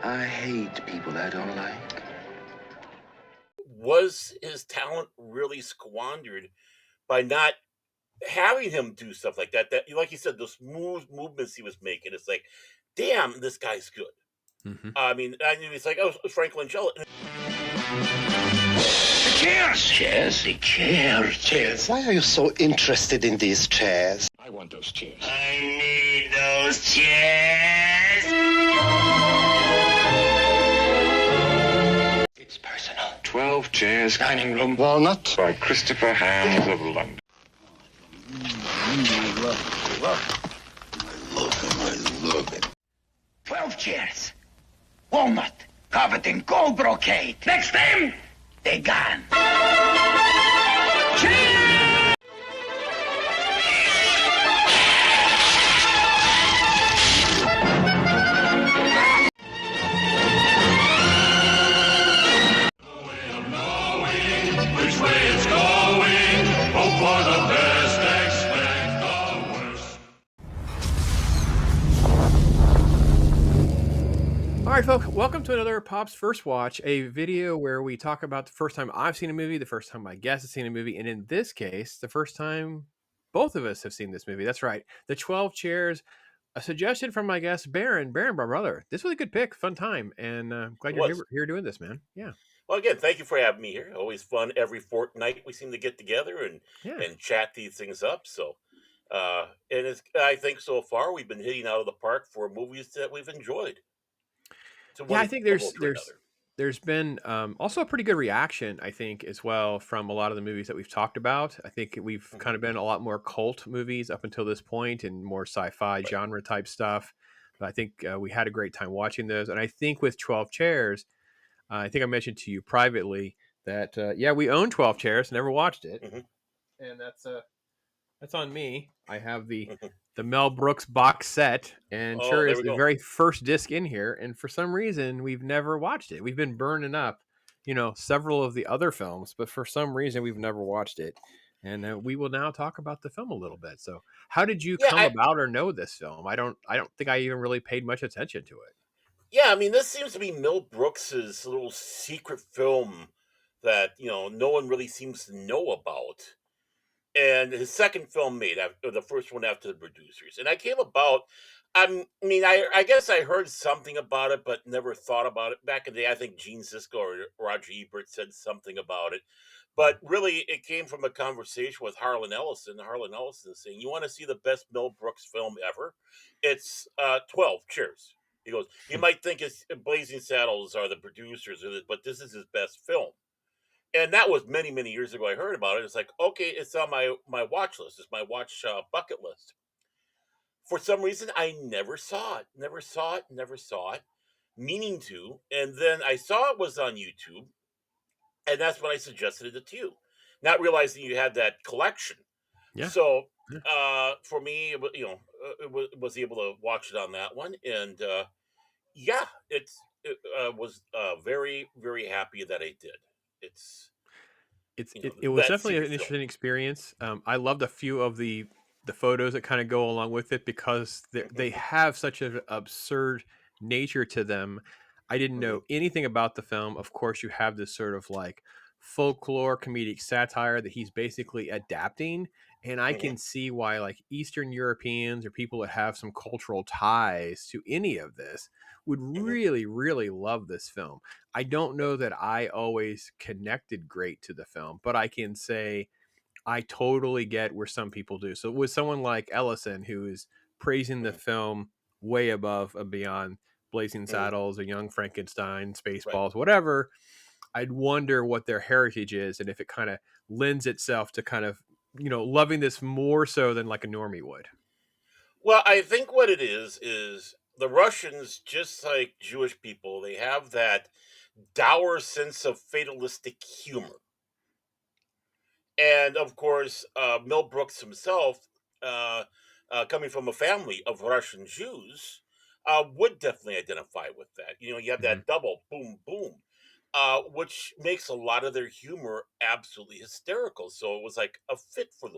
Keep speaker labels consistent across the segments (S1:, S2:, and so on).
S1: I hate people I don't like.
S2: Was his talent really squandered by not having him do stuff like that? That, like you said, the smooth movements he was making. It's like, damn, this guy's good.
S3: Mhm.
S2: I mean, it's like, oh, Frank Langella.
S1: Chairs! Chairs? The chairs. Chairs. Why are you so interested in these chairs?
S4: I want those chairs.
S1: I need those chairs. It's personal.
S4: 12 chairs, dining room.
S1: Walnut.
S4: By Christopher Hams of London.
S1: I love it. 12 chairs. Walnut. Carved in gold brocade. Next time, they gone.
S5: Which way it's going, hope for the best, expect the worst.
S3: All right, folks, welcome to another Pop's First Watch, a video where we talk about the first time I've seen a movie, the first time my guest has seen a movie, and in this case, the first time both of us have seen this movie. That's right, The 12 Chairs, a suggestion from my guest, Baron. Baron, my brother. This was a good pick, fun time, and I'm glad you're here doing this, man. Yeah.
S2: Well, again, thank you for having me here. Always fun. Every fortnight we seem to get together and
S3: Yeah.
S2: chat these things up. So, and I think so far we've been hitting out of the park for movies that we've enjoyed. To
S3: Yeah, I
S2: one
S3: think
S2: level to another.
S3: there's been also a pretty good reaction, I think, as well from a lot of the movies that we've talked about. I think we've kind of been a lot more cult movies up until this point and more sci-fi
S2: Right.
S3: genre type stuff. But I think we had a great time watching those. And I think with 12 Chairs, I think I mentioned to you privately that yeah, we own 12 Chairs, never watched it,
S2: Mhm.
S3: and that's on me. I have the
S2: Mhm.
S3: Mel Brooks box set, and
S2: Oh,
S3: sure
S2: there
S3: is
S2: we
S3: the
S2: go.
S3: very first disc in here. And for some reason, we've never watched it. We've been burning up, several of the other films, but for some reason, we've never watched it. And we will now talk about the film a little bit. So, how did you
S2: Yeah,
S3: come about or know this film? I don't think I even really paid much attention to it.
S2: I mean, this seems to be Mel Brooks's little secret film that no one really seems to know about. And his second film made after the first one after the producers. And I came about. I mean, I guess I heard something about it, but never thought about it back in the day. I think Gene Siskel or Roger Ebert said something about it, but really, it came from a conversation with Harlan Ellison. Harlan Ellison saying, "You want to see the best Mel Brooks film ever? It's 12 Cheers." He goes, "You might think it's Blazing Saddles are the producers, but this is his best film." And that was many, many years ago. I heard about it. It's like, okay, it's on my watch list. It's my watch bucket list. For some reason, I never saw it. Never saw it. Never saw it. Meaning to, and then I saw it was on YouTube, and that's when I suggested it to you, not realizing you had that collection.
S3: Yeah.
S2: So
S3: Yeah.
S2: for me, was able to watch it on that one, and yeah, it was very, very happy that I did. It's
S3: It was
S2: that
S3: definitely an
S2: secret film.
S3: interesting experience. I loved a few of the photos that kind of go along with it because they
S2: Mhm,
S3: have such an absurd nature to them. I didn't
S2: mhm,
S3: know anything about the film. Of course, you have this sort of like folklore comedic satire that he's basically adapting, and I
S2: mhm,
S3: can see why like Eastern Europeans or people that have some cultural ties to any of this would
S2: mhm.
S3: really, really love this film. I don't know that I always connected great to the film, but I can say I totally get where some people do. So with someone like Ellison, who is praising the
S2: Mhm,
S3: film way above and beyond Blazing
S2: mhm.
S3: Saddles or Young Frankenstein,
S2: Right.
S3: Spaceballs, whatever, I'd wonder what their heritage is and if it kind of lends itself to kind of, loving this more so than like a normie would.
S2: Well, I think what it is the Russians, just like Jewish people, they have that dour sense of fatalistic humor. And of course, Mel Brooks himself, uh, coming from a family of Russian Jews, would definitely identify with that. You have
S3: Mhm.
S2: that double boom, boom, which makes a lot of their humor absolutely hysterical. So it was like a fit for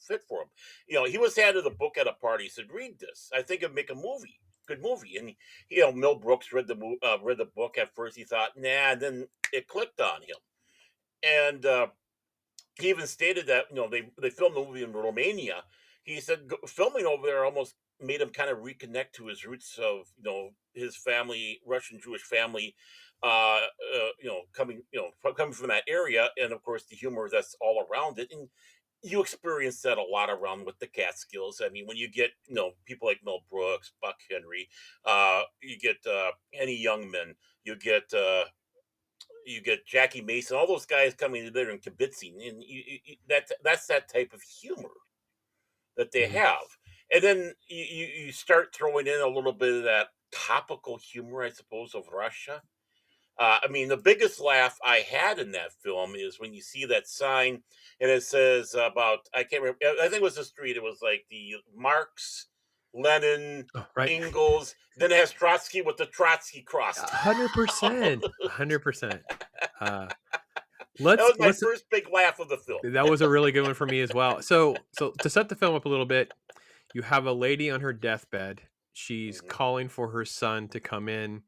S2: fit for him. He was handed a book at a party. He said, "Read this. I think it'd make a movie." good movie. And Mel Brooks read the book at first. He thought, nah, and then it clicked on him. And he even stated that they filmed the movie in Romania. He said filming over there almost made him kind of reconnect to his roots of his family, Russian Jewish family, coming from that area, and of course the humor that's all around it. And you experience that a lot around with the Catskills. I mean, when you get people like Mel Brooks, Buck Henry, you get Henny Youngman, you get Jackie Mason, all those guys coming in there and kibitzing, and that's that type of humor that they
S3: Mhm.
S2: have. And then you start throwing in a little bit of that topical humor, I suppose, of Russia. I mean, the biggest laugh I had in that film is when you see that sign and it says about, I can't remember, I think it was the street. It was like the Marx, Lenin,
S3: Oh, right.
S2: Ingalls. Then it has Trotsky with the Trotsky cross.
S3: 100%. 100%. Uh,
S2: That
S3: let's
S2: was my
S3: let's
S2: first big laugh of the film.
S3: That was a really good one for me as well. So to set the film up a little bit, you have a lady on her deathbed. She's
S2: Hmm.
S3: calling for her son to come in.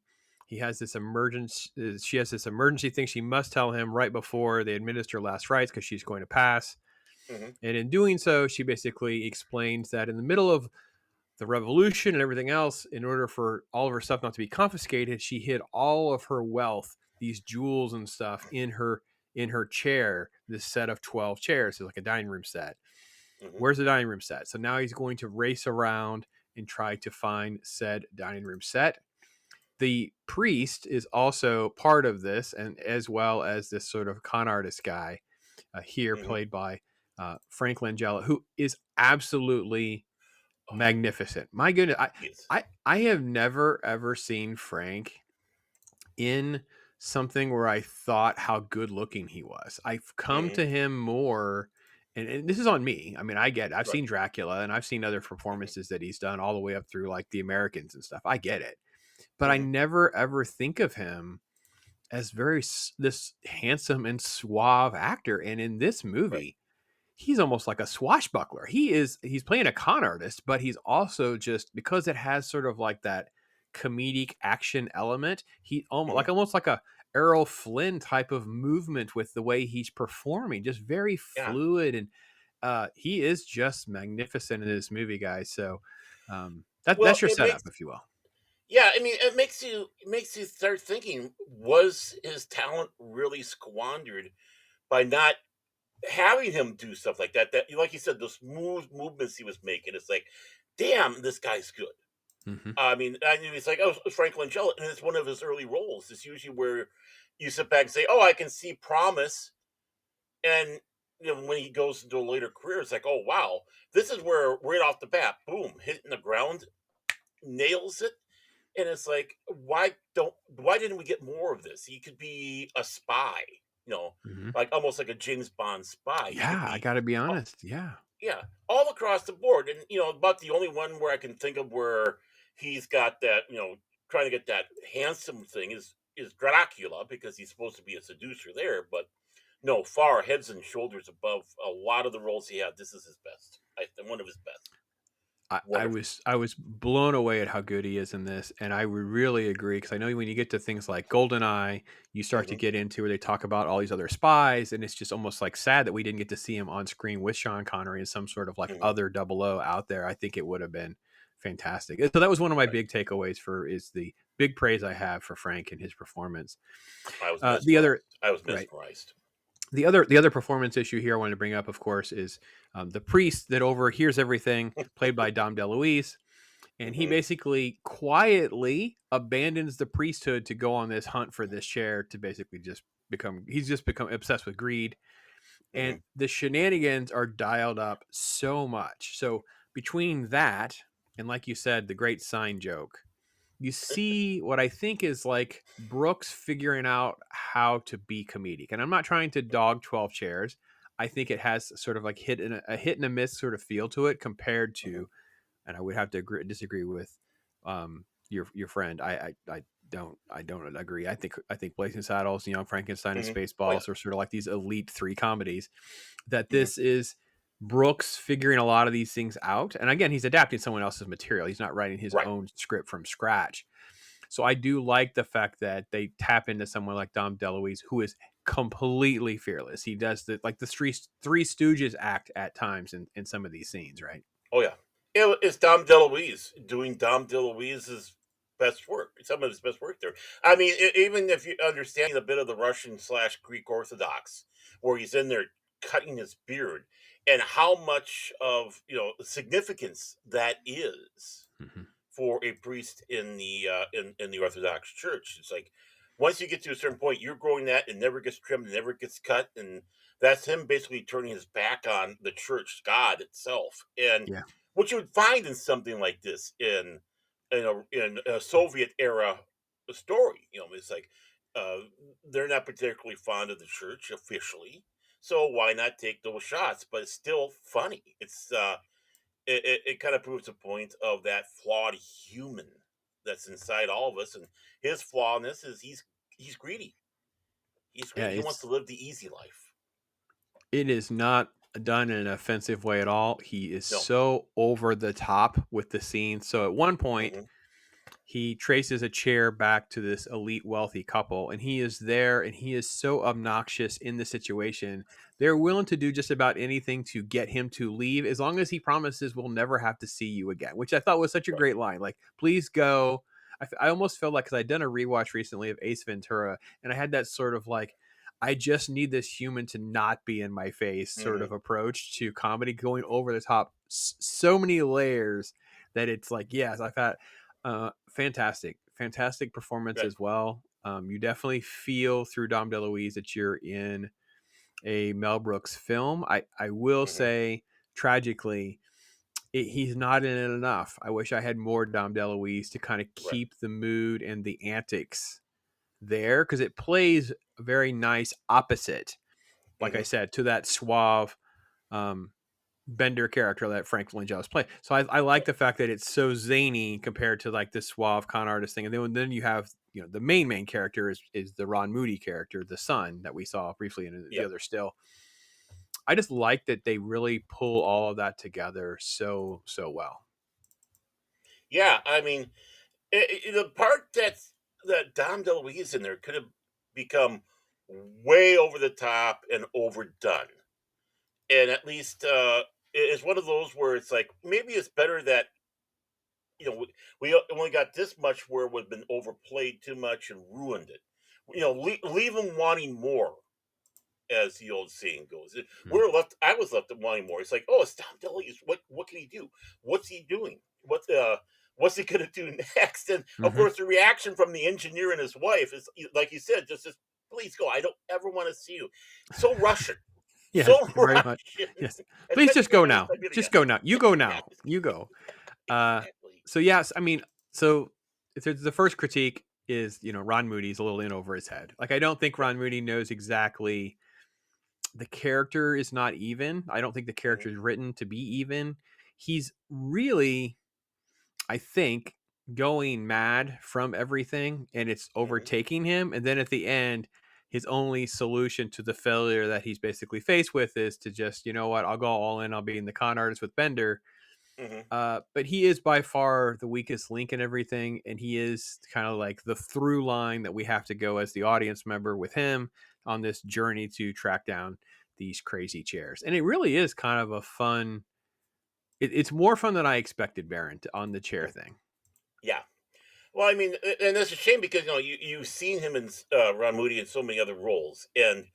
S3: He has this emergency. She has this emergency thing she must tell him right before they administer last rites because she's going to pass.
S2: Hmm.
S3: And in doing so, she basically explains that in the middle of the revolution and everything else, in order for all of her stuff not to be confiscated, she hid all of her wealth, these jewels and stuff, in her chair, this set of 12 chairs. So like a dining room set.
S2: Hmm.
S3: Where's the dining room set? So now he's going to race around and try to find said dining room set. The priest is also part of this, and as well as this sort of con artist guy here,
S2: Hmm.
S3: played by Frank Langella, who is absolutely
S2: Oh,
S3: magnificent. My goodness,
S2: yes.
S3: I have never ever seen Frank in something where I thought how good looking he was. I've come
S2: Hmm.
S3: to him more, and this is on me. I mean, I get it. I've
S2: Right.
S3: seen Dracula and I've seen other
S2: Hmm.
S3: performances that he's done all the way up through like the Americans and stuff. I get it. But I
S2: Hmm.
S3: never ever think of him as this handsome and suave actor. And in this
S2: Right.
S3: movie, he's almost like a swashbuckler. He's playing a con artist, but he's also just because it has sort of like that comedic action element. He
S2: Hmm.
S3: almost like a Errol Flynn type of movement with the way he's performing, just very
S2: Yeah.
S3: fluid, and he is just magnificent in this movie, guys. So
S2: Well,
S3: that's your
S2: it
S3: setup,
S2: makes
S3: if you will.
S2: yeah. I mean, it makes you start thinking: was his talent really squandered by not having him do stuff like that? That, like you said, those smooth movements he was making. It's like, damn, this guy's good.
S3: Hmm.
S2: I mean, it's like, oh, Frank Langella, and it's one of his early roles. It's usually where you sit back and say, oh, I can see promise. And when he goes into a later career, it's like, oh wow, this is where right off the bat, boom, hitting the ground, nails it. And it's like, why didn't we get more of this? He could be a spy, you know,
S3: Hmm.
S2: like almost like a James Bond spy. He could
S3: Yeah, I
S2: be,
S3: got to be
S2: uh,
S3: honest. Yeah.
S2: yeah, all across the board. And about the only one where I can think of where he's got that, trying to get that handsome thing is Dracula, because he's supposed to be a seducer there. But no, far heads and shoulders above a lot of the roles he had. This is his best. One of his best. Wonderful.
S3: I was blown away at how good he is in this, and I would really agree because I know when you get to things like Goldeneye, you start to
S2: Hmm.
S3: get into where they talk about all these other spies, and it's just almost like sad that we didn't get to see him on screen with Sean Connery as some sort of like
S2: Hmm.
S3: other double O out there. I think it would have been fantastic. So that was one of my
S2: Right.
S3: big takeaways for is the big praise I have for Frank and his performance.
S2: I was
S3: The other
S2: mesmerized. I was
S3: right.
S2: mesmerized.
S3: The other performance issue here I wanted to bring up, of course, is the priest that overhears everything, played by Dom DeLuise, and he
S2: Hmm.
S3: basically quietly abandons the priesthood to go on this hunt for this chair to basically he's just become obsessed with greed, and
S2: Hmm.
S3: the shenanigans are dialed up so much. So between that and, like you said, the great sign joke, you see what I think is like Brooks figuring out how to be comedic. And I'm not trying to dog 12 chairs. I think it has sort of like a hit and a miss sort of feel to it compared
S2: Hmm.
S3: to, and I would have to disagree with your friend. I don't agree. I think Blazing Saddles, Young Frankenstein, and
S2: Hmm. Oh yeah.
S3: Spaceballs are sort of like these elite three comedies. That
S2: Hmm.
S3: this is Brooks figuring a lot of these things out. And again, he's adapting someone else's material. He's not writing his
S2: Right.
S3: own script from scratch. So I do like the fact that they tap into someone like Dom DeLuise, who is completely fearless. He does the Three Stooges act at times in some of these scenes, right?
S2: Oh yeah, it's Dom DeLuise doing Dom DeLuise's best work. Some of his best work there. I mean, even if you understand a bit of the Russian slash Greek Orthodox, where he's in there cutting his beard, and how much of significance that is
S3: Mm-hmm.
S2: for a priest in the in the Orthodox Church. It's like once you get to a certain point, you're growing that, it never gets trimmed, it never gets cut, and that's him basically turning his back on the church, God itself, and
S3: Yeah.
S2: what you would find in something like this in a Soviet era story. It's like uh, they're not particularly fond of the church officially, so why not take those shots? But it's still funny. It kind of proves the point of that flawed human that's inside all of us, and his flawness is he's greedy. He's
S3: Yeah,
S2: greedy. He wants to live the easy life.
S3: it is not done in an offensive way at all. He is
S2: No.
S3: so over the top with the scene. So at one point,
S2: Hmm.
S3: he traces a chair back to this elite wealthy couple, and he is there, and he is so obnoxious in the situation. They're willing to do just about anything to get him to leave, as long as he promises we'll never have to see you again, which I thought was such a
S2: Right.
S3: great line. Like, please go. I almost felt like, because I'd done a rewatch recently of Ace Ventura, and I had that sort of like, I just need this human to not be in my face sort
S2: Hmm.
S3: of approach to comedy, going over the top, so many layers that it's like, yes, I've had fantastic performance
S2: Right.
S3: as well. You definitely feel through Dom DeLuise that you're in a Mel Brooks film. I will
S2: Hmm.
S3: say, tragically, he's not in it enough. I wish I had more Dom DeLuise to kind of
S2: Right.
S3: keep the mood and the antics there, because it plays a very nice opposite, like I
S2: Hmm.
S3: said, to that suave um, Bender character that Frank Langella's play. So I like
S2: Right.
S3: the fact that it's so zany compared to like this suave con artist thing. And then you have, the main character is the Ron Moody character, the son that we saw briefly in the
S2: Yep.
S3: other still. I just like that they really pull all of that together so well.
S2: Yeah. I mean, the part that Dom DeLuise in there could have become way over the top and overdone, and at least it's one of those where it's like maybe it's better that we only got this much where it would have been overplayed too much and ruined it. Leave them wanting more, as the old saying goes.
S3: Hmm.
S2: We're left. I was left wanting more. It's like, oh, it's Tom DeLuise. What can he do? What's he doing? What's he gonna do next? And of
S3: Hmm.
S2: course, the reaction from the engineer and his wife is like you said, just please go. I don't ever want to see you. So Russian, so
S3: Yes, very much.
S2: Russian.
S3: Yes. Please
S2: Especially
S3: just
S2: for
S3: go
S2: Mary
S3: now.
S2: Siberia.
S3: Just go now. You go
S2: Yeah,
S3: now. You go. Uh,
S2: exactly.
S3: so yes, I mean, so if the first critique is, Ron Moody's a little in over his head. Like, I don't think
S2: Right.
S3: Ron Moody knows exactly. The character is not even. I don't think the
S2: Hmm.
S3: character is written to be even. He's really, I think, going mad from everything, and it's
S2: Hmm.
S3: overtaking him. And then at the end, his only solution to the failure that he's basically faced with is to just, you know what, I'll go all in. I'll be in the con artist with Bender.
S2: Hmm.
S3: But he is by far the weakest link in everything, and he is kind of like the through line that we have to go as the audience member with him on this journey to track down these crazy chairs. And it really is kind of a fun. It's more fun than I expected, Baron, on the chair thing.
S2: Yeah. Well, I mean, and that's a shame because you've seen him in Ron Moody in so many other roles, and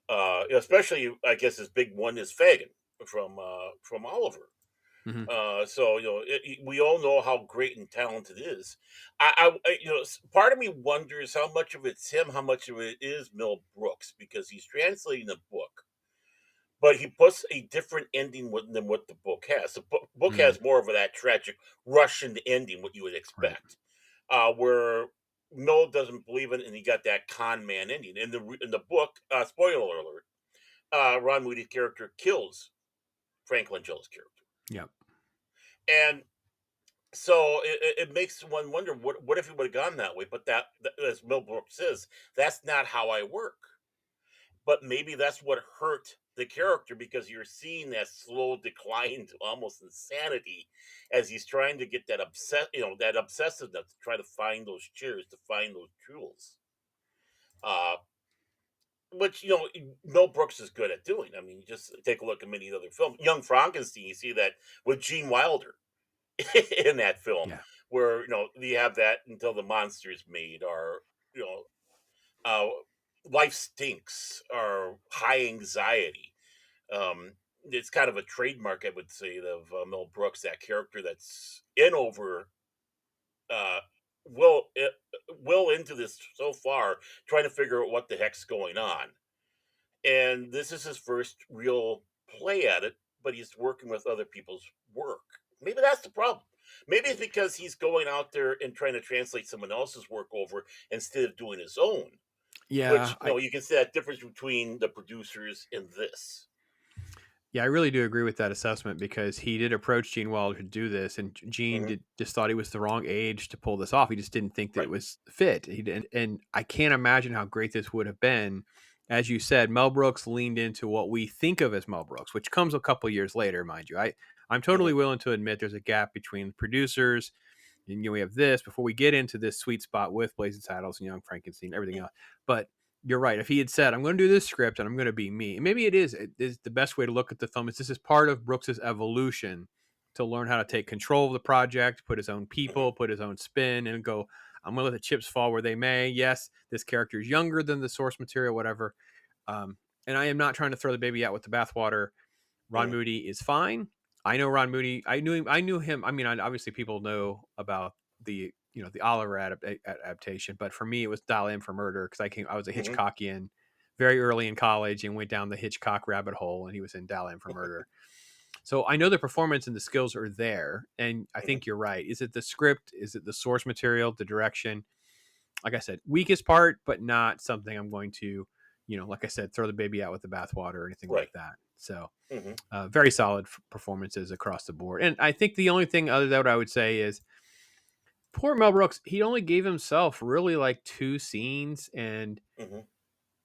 S2: especially I guess his big one is Fagin from Oliver.
S3: Hmm.
S2: So we all know how great and talented it is. Part of me wonders how much of it's him, how much of it is Mel Brooks, because he's translating the book, but he puts a different ending than what the book has. The book
S3: Mm,
S2: has more of that tragic Russian ending, what you would
S3: right.
S2: expect, where Mel doesn't believe it, and he got that con man ending. In the book, spoiler alert, Ron Moody's character kills Frank Langella's character,
S3: Yep.
S2: and so it makes one wonder what if he would have gone that way. But that, as Mel Brooks says, that's not how I work. But maybe that's what hurt the character because you're seeing that slow decline to almost insanity as he's trying to get that that obsessiveness to try to find those chairs, to find those jewels. Uh, which Mel Brooks is good at doing. I mean, you just take a look at many other films. Young Frankenstein, you see that with Gene Wilder in that film,
S3: Yeah.
S2: where you have that until the monster is made, or you know, uh, Life Stinks, or High Anxiety. It's kind of a trademark, I would say, of Mel Brooks. That character that's in over uh, will into this so far, trying to figure out what the heck's going on. And this is his first real play at it, but he's working with other people's work. Maybe that's the problem. Maybe it's because he's going out there and trying to translate someone else's work over instead of doing his own.
S3: Yeah,
S2: Which you can see that difference between the producers in this.
S3: I really do agree with that assessment because he did approach Gene Wilder to do this, and Gene
S2: Hmm.
S3: just thought he was the wrong age to pull this off. He just didn't think that it
S2: Right.
S3: was fit. He didn't, and I can't imagine how great this would have been. As you said, Mel Brooks leaned into what we think of as Mel Brooks, which comes a couple years later, mind you. I'm totally
S2: Hmm.
S3: willing to admit there's a gap between producers. And we have this before we get into this sweet spot with Blazing Saddles and Young Frankenstein and everything else. But you're right. If he had said, "I'm going to do this script and I'm going to be me," and maybe it is the best way to look at the film. Is this is part of Brooks's evolution to learn how to take control of the project, put his own
S2: Hmm.
S3: people, put his own spin, and go, "I'm going to let the chips fall where they may." Yes, this character is younger than the source material, whatever. And I am not trying to throw the baby out with the bathwater. Ron
S2: Hmm.
S3: Moody is fine. I know Ron Moody. I knew him. I mean, obviously people know about the the Oliver adaptation, but for me, it was Dial M for Murder because I was a
S2: Hmm.
S3: Hitchcockian very early in college and went down the Hitchcock rabbit hole, and he was in Dial M for Murder. So I know the performance and the skills are there, and I
S2: Hmm.
S3: think you're right. Is it the script? Is it the source material? The direction? Like I said, weakest part, but not something I'm going to, like I said, throw the baby out with the bathwater or anything like
S2: Right.
S3: that. So
S2: Hmm.
S3: very solid performances across the board. And I think the only thing other that I would say is poor Mel Brooks. He only gave himself really like 2 scenes, and
S2: Hmm.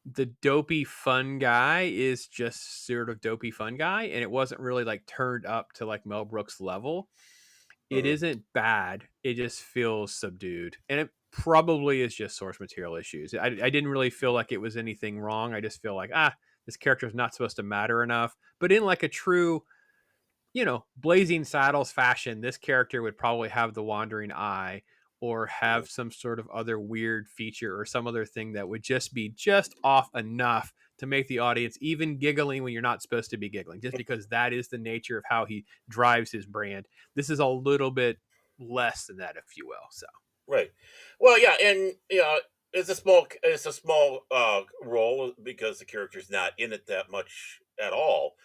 S3: the dopey fun guy is just sort of dopey fun guy, and it wasn't really like turned up to like Mel Brooks level. It
S2: Hmm.
S3: isn't bad. It just feels subdued, and it probably is just source material issues. I didn't really feel like it was anything wrong. I just feel like this character is not supposed to matter enough. But in like a true Blazing Saddles fashion, this character would probably have the wandering eye or
S2: Hmm.
S3: have some sort of other weird feature or some other thing that would just be just off enough to make the audience even giggling when you're not supposed to be giggling, just because that is the nature of how he drives his brand. This is a little bit less than that, if you will. So,
S2: Right. Well, yeah, and it's a small role because the character's not in it that much at all.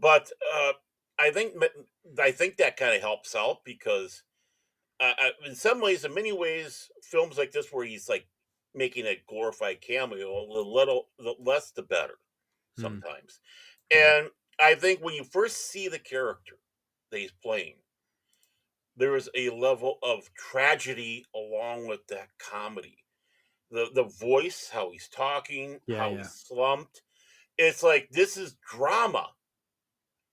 S2: But I think I think that kind of helps out because in some ways, in many ways, films like this where he's like making a glorified cameo, the less the better
S3: hmm,
S2: sometimes.
S3: yeah.
S2: And I think when you first see the character that he's playing, there is a level of tragedy along with that comedy. The voice, how he's talking,
S3: Yeah,
S2: how
S3: yeah.
S2: he's slumped. It's like this is drama.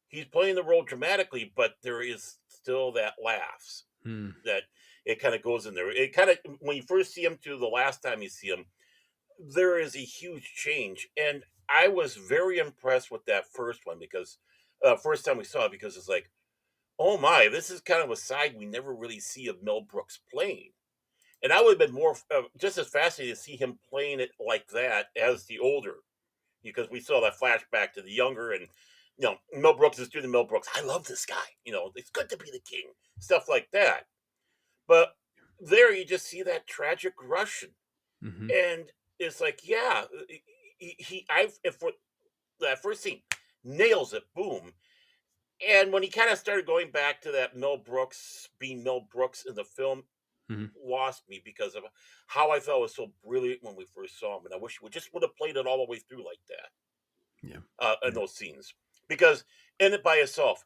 S2: He's playing the role dramatically, but there is still that laughs
S3: Hmm.
S2: that it kind of goes in there. It kind of when you first see him to the last time you see him, there is a huge change, and I was very impressed with that first one because first time we saw it because it's like, oh my, this is kind of a side we never really see of Mel Brooks playing. And I would have been more just as fascinated to see him playing it like that as the older, because we saw that flashback to the younger, and Mel Brooks is doing the Mel Brooks. I love this guy. It's good to be the king, stuff like that. But there, you just see that tragic Russian,
S3: Hmm.
S2: and it's like, yeah, I've if for that first scene nails it, boom. And when he kind of started going back to that Mel Brooks being Mel Brooks in the film,
S3: Hmm.
S2: lost me because of how I felt was so brilliant when we first saw him, and I wish we just would have played it all the way through like that
S3: Yeah.
S2: in those scenes, because in it by itself,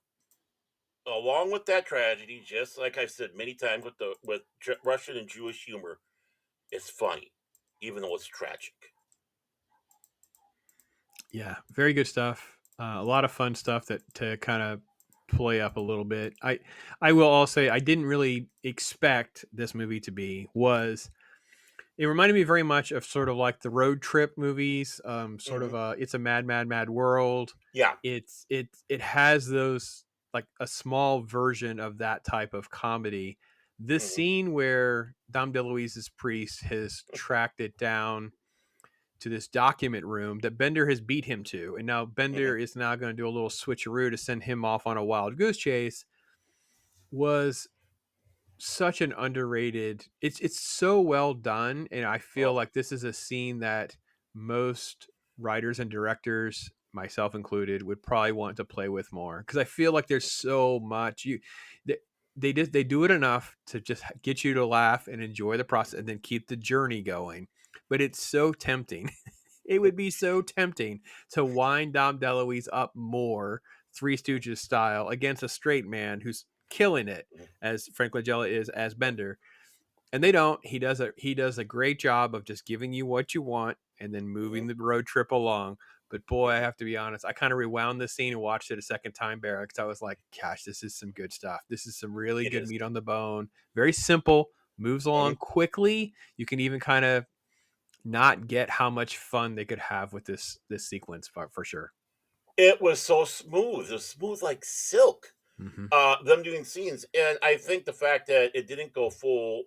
S2: along with that tragedy, just like I said many times with Russian and Jewish humor, it's funny, even though it's tragic.
S3: Yeah. Very good stuff. A lot of fun stuff that to kind of play up a little bit. I will all say I didn't really expect this movie to be was it reminded me very much of sort of like the road trip movies, sort
S2: Hmm.
S3: of It's a Mad, Mad, Mad World.
S2: Yeah.
S3: It has those like a small version of that type of comedy. This
S2: Hmm.
S3: scene where Dom DeLuise's priest has tracked it down to this document room that Bender has beat him to, and now
S2: Hmm.
S3: Bender is now going to do a little switcheroo to send him off on a wild goose chase. Was such an underrated, it's so well done, and I feel
S2: Oh.
S3: like this is a scene that most writers and directors, myself included, would probably want to play with more, because I feel like there's so much they, they do it enough to just get you to laugh and enjoy the process and then keep the journey going, but it's so tempting. It would be so tempting to wind Dom DeLuise up more, Three Stooges style, against a straight man who's killing it, as Frank Langella is as Bender. And they don't. He does a great job of just giving you what you want and then
S2: Hmm.
S3: moving the road trip along. But boy, I
S2: Hmm.
S3: have to be honest, I kind of rewound the scene and watched it a second time, Barrett, because I was like, gosh, this is some good stuff. This is some really
S2: It
S3: good
S2: is.
S3: meat on the bone. Very simple, moves along
S2: Hmm.
S3: quickly. You can even kind of not get how much fun they could have with this sequence for sure.
S2: It was so smooth. It was smooth like silk.
S3: Mm-hmm.
S2: Them doing scenes, and I think the fact that it didn't go full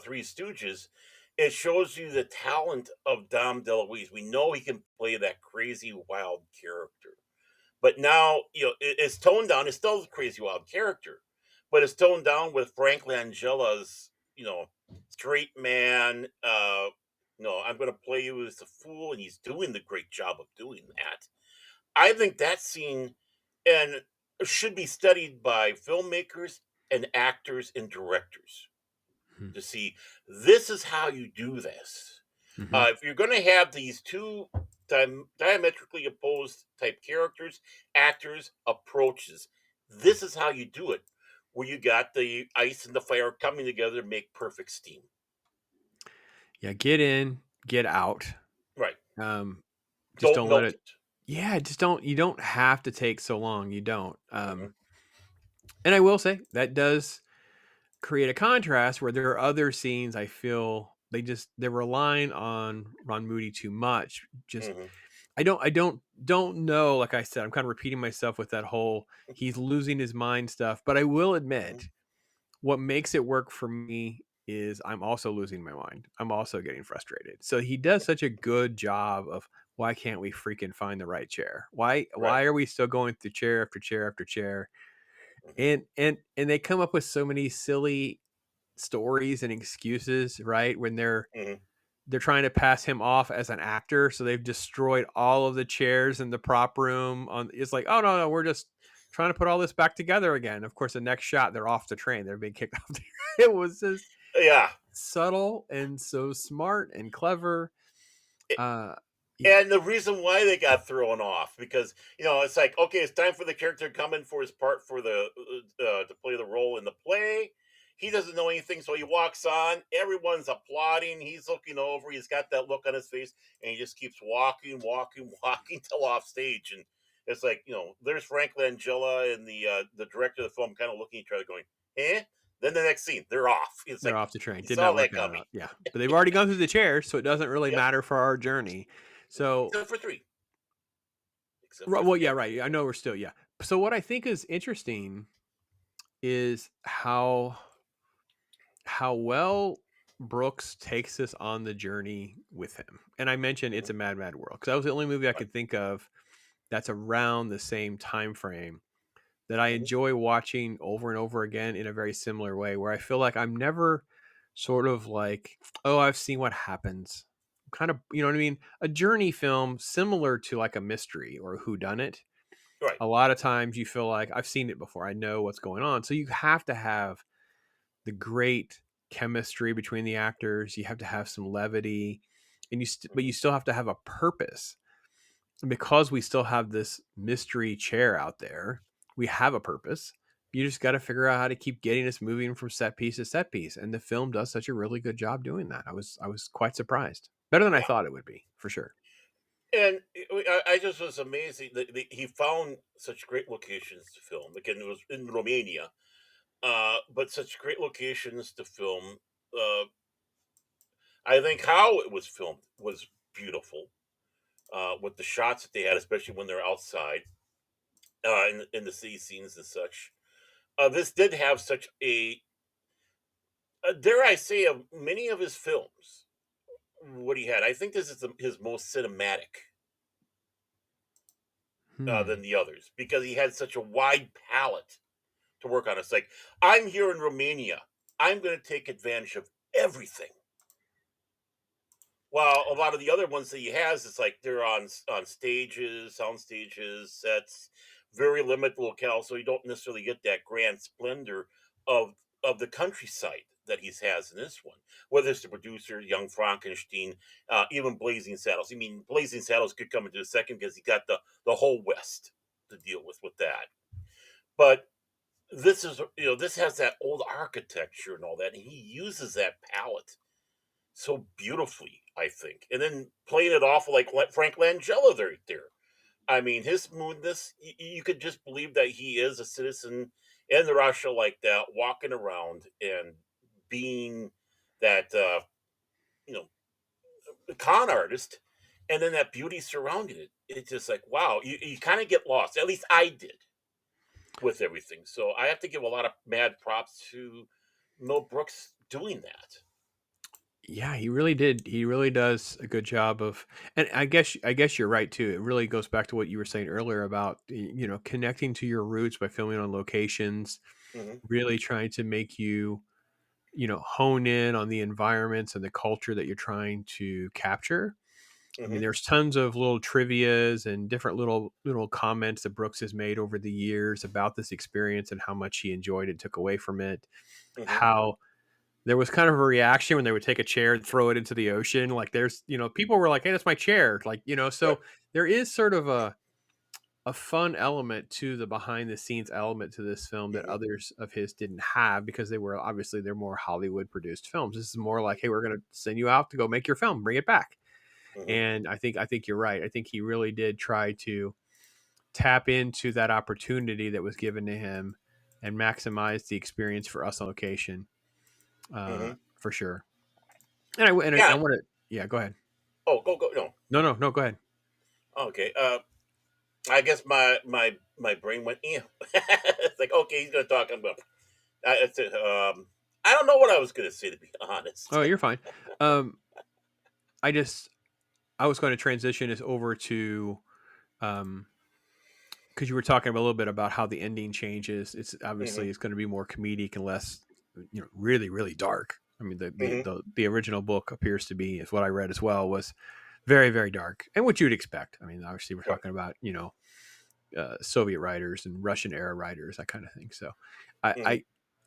S2: Three Stooges, it shows you the talent of Dom DeLuise. We know he can play that crazy wild character, but now it's toned down. It's still a crazy wild character, but it's toned down with Frank Langella's straight man. I'm going to play you as a fool, and he's doing the great job of doing that. I think that scene and should be studied by filmmakers and actors and directors to see this is how you do this.
S3: Mm-hmm.
S2: If you're going to have these two diametrically opposed type characters, actors, approaches, this is how you do it. Where you got the ice and the fire coming together to make perfect steam.
S3: Yeah, get in, get out.
S2: Right.
S3: Um, just
S2: Don't
S3: don't let
S2: milk
S3: it.
S2: it.
S3: Yeah, just don't. You don't have to take so long. You don't.
S2: Mhm.
S3: And I will say that does create a contrast where there are other scenes I feel they're relying on Ron Moody too much. Just
S2: Mhm.
S3: I don't know. Like I said, I'm kind of repeating myself with that whole he's losing his mind stuff. But I will
S2: Mhm.
S3: admit, what makes it work for me is I'm also losing my mind. I'm also getting frustrated. So he does such a good job of why can't we freaking find the right chair? Why
S2: Right.
S3: why are we still going through chair after chair after chair?
S2: Mhm.
S3: And they come up with so many silly stories and excuses, right? When
S2: Mhm.
S3: they're trying to pass him off as an actor, so they've destroyed all of the chairs in the prop room. On it's like, oh no, we're just trying to put all this back together again. Of course, the next shot they're off the train. They're being kicked off. It was just
S2: Yeah.
S3: subtle and so smart and clever. Uh, yeah,
S2: And the reason why they got thrown off because it's like okay, it's time for the character to come in for his part for the to play the role in the play. He doesn't know anything, so he walks on. Everyone's applauding. He's looking over. He's got that look on his face, and he just keeps walking, walking, walking till off stage. And it's like there's Frank Langella and the director of the film kind of looking at each other, going, "Eh." Then the next scene, they're off. It's
S3: they're
S2: like
S3: off the train.
S2: you
S3: Did
S2: saw
S3: not work
S2: that
S3: that
S2: coming.
S3: out. Yeah, but they've already gone through the chairs, so it doesn't really
S2: Yep.
S3: matter for our journey. So
S2: Except for three. Except
S3: right,
S2: for
S3: well,
S2: three.
S3: yeah, right. I know we're still, yeah. So what I think is interesting is how well Brooks takes us on the journey with him. And I mentioned It's
S2: Mhm.
S3: a Mad Mad World because that was the only movie I
S2: Right.
S3: could think of that's around the same time frame that I
S2: Mhm.
S3: enjoy watching over and over again in a very similar way, where I feel like I'm never sort of like, oh, I've seen what happens. Kind of, you know what I mean? A journey film similar to like a mystery or a whodunit.
S2: Right.
S3: A lot of times you feel like I've seen it before. I know what's going on. So you have to have the great chemistry between the actors. You have to have some levity, and but you
S2: Mhm.
S3: still have to have a purpose. And because we still have this mystery chair out there, we have a purpose. You just got to figure out how to keep getting us moving from set piece to set piece, and the film does such a really good job doing that. I was quite surprised, better than I
S2: Yeah.
S3: thought it would be, for sure.
S2: And I just was amazing that he found such great locations to film. Again, it was in Romania, but such great locations to film. Uh, I think how it was filmed was beautiful, with the shots that they had, especially when they're outside, in the sea scenes and such. This did have such dare I say, of many of his films, what he had. I think this is his most cinematic than
S3: Hmm.
S2: the others because he had such a wide palette to work on. It's like, I'm here in Romania. I'm going to take advantage of everything. While a lot of the other ones that he has, it's like they're on stages, sound stages, sets, very limited locale, so you don't necessarily get that grand splendor of the countryside that he has in this one. Whether it's the producer, Young Frankenstein, even Blazing Saddles. I mean, Blazing Saddles could come into a second because he got the whole West to deal with that. But this is, this has that old architecture and all that, and he uses that palette so beautifully, I think. And then playing it off like Frank Langella there. I mean, his smoothness, you could just believe that he is a citizen in Russia like that, walking around and being that, you know, con artist. And then that beauty surrounding it. It's just like, wow, you kind of get lost. At least I did with everything. So I have to give a lot of mad props to Mel Brooks doing that.
S3: Yeah, he really did. He really does a good job of, and I guess you're right too. It really goes back to what you were saying earlier about connecting to your roots by filming on locations,
S2: Hmm.
S3: really trying to make you hone in on the environments and the culture that you're trying to capture. I mean,
S2: Hmm.
S3: there's tons of little trivias and different little comments that Brooks has made over the years about this experience and how much he enjoyed and took away from it.
S2: Hmm.
S3: How there was kind of a reaction when they would take a chair and throw it into the ocean. Like there's, people were like, "Hey, that's my chair." Like,
S2: Right.
S3: so there is sort of a fun element to the behind the scenes element to this film that
S2: Hmm.
S3: others of his didn't have because they're more Hollywood produced films. This is more like, "Hey, we're going to send you out to go make your film, bring it back."
S2: Hmm.
S3: And I think you're right. I think he really did try to tap into that opportunity that was given to him and maximize the experience for us on location,
S2: Hmm.
S3: for sure. And I
S2: Yeah.
S3: want to, yeah, go ahead.
S2: Oh, go. No.
S3: No, go ahead.
S2: Okay. I guess my brain went. Yeah. It's like, okay, he's gonna talk about. It's, I don't know what I was gonna say, to be honest.
S3: Oh, you're fine. Um, I just, I was going to transition this over to, um, because you were talking a little bit about how the ending changes. It's
S2: Hmm.
S3: obviously it's going to be more comedic and less, really, really dark. I mean,
S2: Hmm.
S3: the original book appears to be, is what I read as well, was very, very dark, and what you'd expect. I mean, obviously we're
S2: Right.
S3: talking about Soviet writers and Russian era writers, that kind of thing. So, I,
S2: Hmm.
S3: I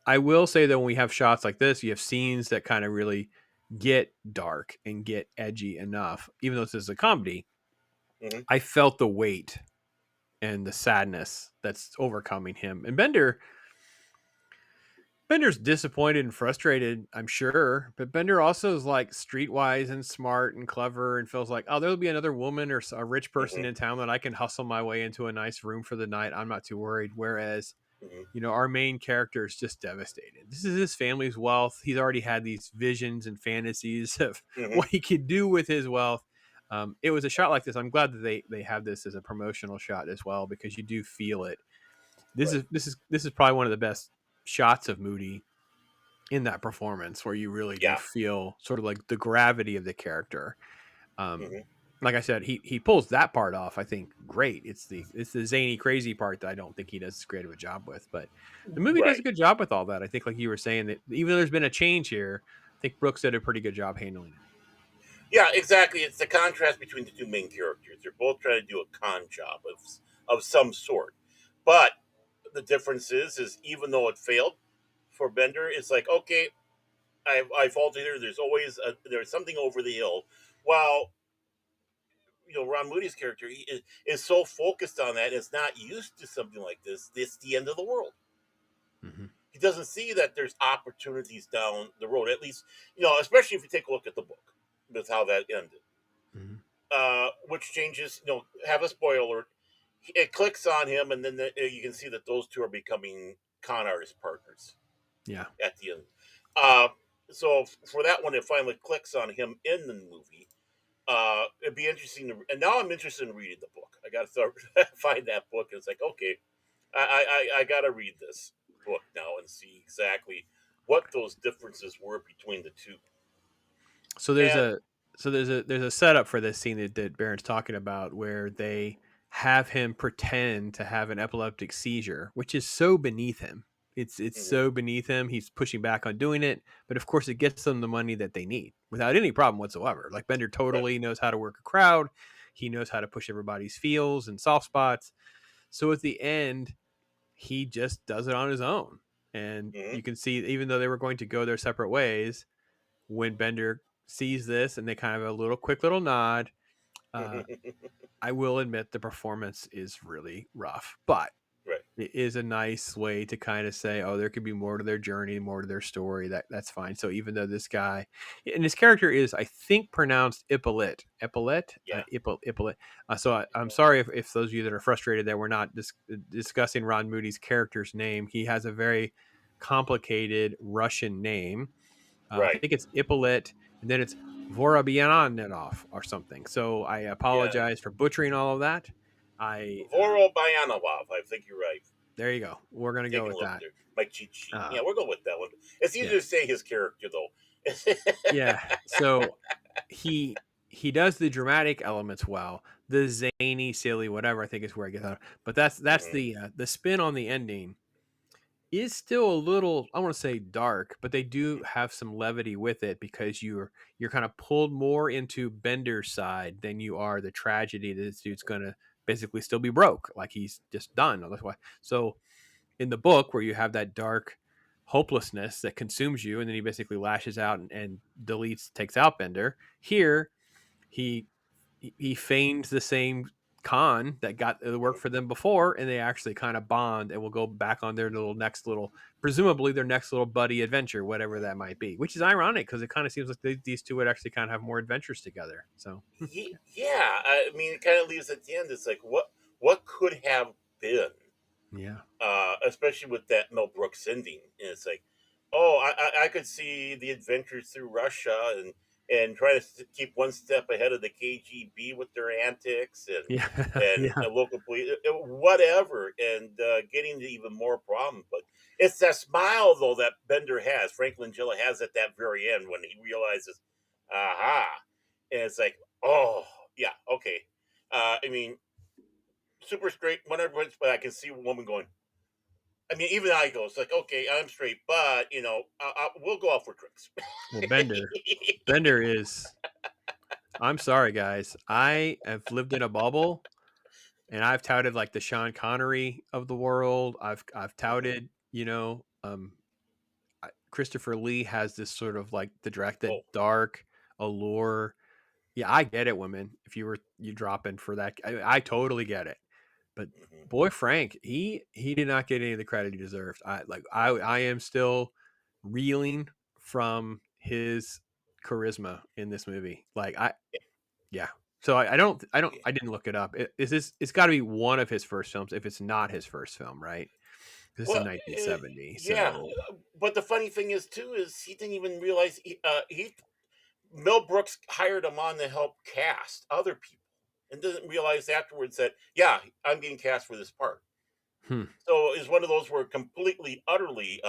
S3: I will say that when we have shots like this, you have scenes that kind of really get dark and get edgy enough. Even though this is a comedy,
S2: Hmm.
S3: I felt the weight and the sadness that's overcoming him. And Bender's disappointed and frustrated, I'm sure, but Bender also is like streetwise and smart and clever and feels like, oh, there'll be another woman or a rich person
S2: Hmm.
S3: in town that I can hustle my way into a nice room for the night. I'm not too worried. Whereas,
S2: Hmm.
S3: our main character is just devastated. This is his family's wealth. He's already had these visions and fantasies of
S2: Hmm.
S3: what he could do with his wealth. It was a shot like this. I'm glad that they have this as a promotional shot as well because you do feel it. This
S2: Right.
S3: is this is this is probably one of the best shots of Moody in that performance where you really do
S2: Yeah.
S3: feel sort of like the gravity of the character. Um,
S2: Hmm.
S3: like I said, he pulls that part off. I think great. It's the zany crazy part that I don't think he does as great of a job with. But the movie does a
S2: Right.
S3: good job with all that. I think, like you were saying, that even though there's been a change here, I think Brooks did a pretty good job handling it.
S2: Yeah. Exactly. It's the contrast between the two main characters. They're both trying to do a con job of some sort, but the difference is even though it failed for Bender, it's like, okay, I faulted here. There's something over the hill. While Ron Moody's character, is so focused on that, is not used to something like this. This the end of the world.
S3: Mm-hmm.
S2: He doesn't see that there's opportunities down the road. At least, especially if you take a look at the book with how that ended.
S3: Mm-hmm.
S2: which changes, have a spoiler alert. It clicks on him, and then you can see that those two are becoming con artist partners
S3: Yeah.
S2: at the end. Uh, so for that one, it finally clicks on him in the movie. It'd be interesting to, and now I'm interested in reading the book. I got to find that book. It's like, okay, I got to read this book now and see exactly what those differences were between the two.
S3: So there's
S2: And
S3: a there's a setup for this scene that Baron's talking about where they have him pretend to have an epileptic seizure, which is so beneath him. It's
S2: mhm,
S3: so beneath him. He's pushing back on doing it, but of course it gets them the money that they need without any problem whatsoever. Like Bender
S2: right,
S3: totally knows how to work a crowd. He knows how to push everybody's feels and soft spots. So at the end, he just does it on his own. And
S2: mhm,
S3: you can see, even though they were going to go their separate ways, when Bender sees this and they kind of have a little quick little nod, uh, I will admit the performance is really rough, but
S2: right,
S3: it is a nice way to kind of say, oh, there could be more to their journey, more to their story. That's fine. So even though this guy and his character is, I think, pronounced
S2: yeah,
S3: Ippolit. I'm sorry if those of you that are frustrated that we're not discussing Ron Moody's character's name. He has a very complicated Russian name. I
S2: right,
S3: think it's Ippolit, and then it's Vorobyaninov or something. So I
S2: yeah.
S3: apologize for butchering all of that. I
S2: Vorobyaninov, I think you're right.
S3: There you go. We're gonna go
S2: Taking a
S3: with
S2: look
S3: that.
S2: there. My cheat sheet.
S3: Uh,
S2: Yeah, we'll go with that one. It's
S3: yeah,
S2: easier to say his character though.
S3: yeah. So he does the dramatic elements well. The zany, silly, whatever, I think is where I get that. But that's
S2: Mhm,
S3: the spin on the ending is still a little, I want to say dark, but they do have some levity with it because you're kind of pulled more into Bender's side than you are the tragedy that this dude's gonna basically still be broke, like he's just done. That's why. So in the book, where you have that dark hopelessness that consumes you, and then he basically lashes out and deletes, takes out Bender. Here, he he feigns the same con that got the work
S2: mhm.
S3: for them before, and they actually kind of bond and will go back on their presumably their next little buddy adventure, whatever that might be. Which is ironic because it kind of seems like these two would actually kind of have more adventures together. So
S2: Yeah, I mean, it kind of leaves at the end. It's like what could have been,
S3: yeah,
S2: especially with that Mel Brooks ending. And it's like, oh, I could see the adventures through Russia and trying to keep one step ahead of the KGB with their antics and
S3: yeah,
S2: and
S3: yeah,
S2: the local police, whatever, and getting to even more problems. But it's that smile though that Bender has, Frank Langella has at that very end when he realizes, aha, and it's like, oh yeah, okay. I mean, super straight, whatever, but I can see a woman going. I mean, even I go, it's like, okay, I'm straight, but we'll go out for drinks.
S3: well, Bender is. I'm sorry, guys. I have lived in a bubble, and I've touted like the Sean Connery of the world. I've
S2: Mhm.
S3: touted, Christopher Lee has this sort of like the
S2: Oh,
S3: dark allure. Yeah, I get it, women. If you drop in for that, I totally get it. But
S2: mhm.
S3: boy, Frank, he did not get any of the credit he deserved. I am still reeling from his charisma in this movie. Yeah. So I didn't look it up. It's got to be one of his first films if it's not his first film, right? This is
S2: Well,
S3: 1970.
S2: yeah,
S3: So
S2: but the funny thing is too is he didn't even realize he Mel Brooks hired him on to help cast other people, and doesn't realize afterwards that yeah, I'm getting cast for this part.
S3: hmm,
S2: So it's one of those where completely, utterly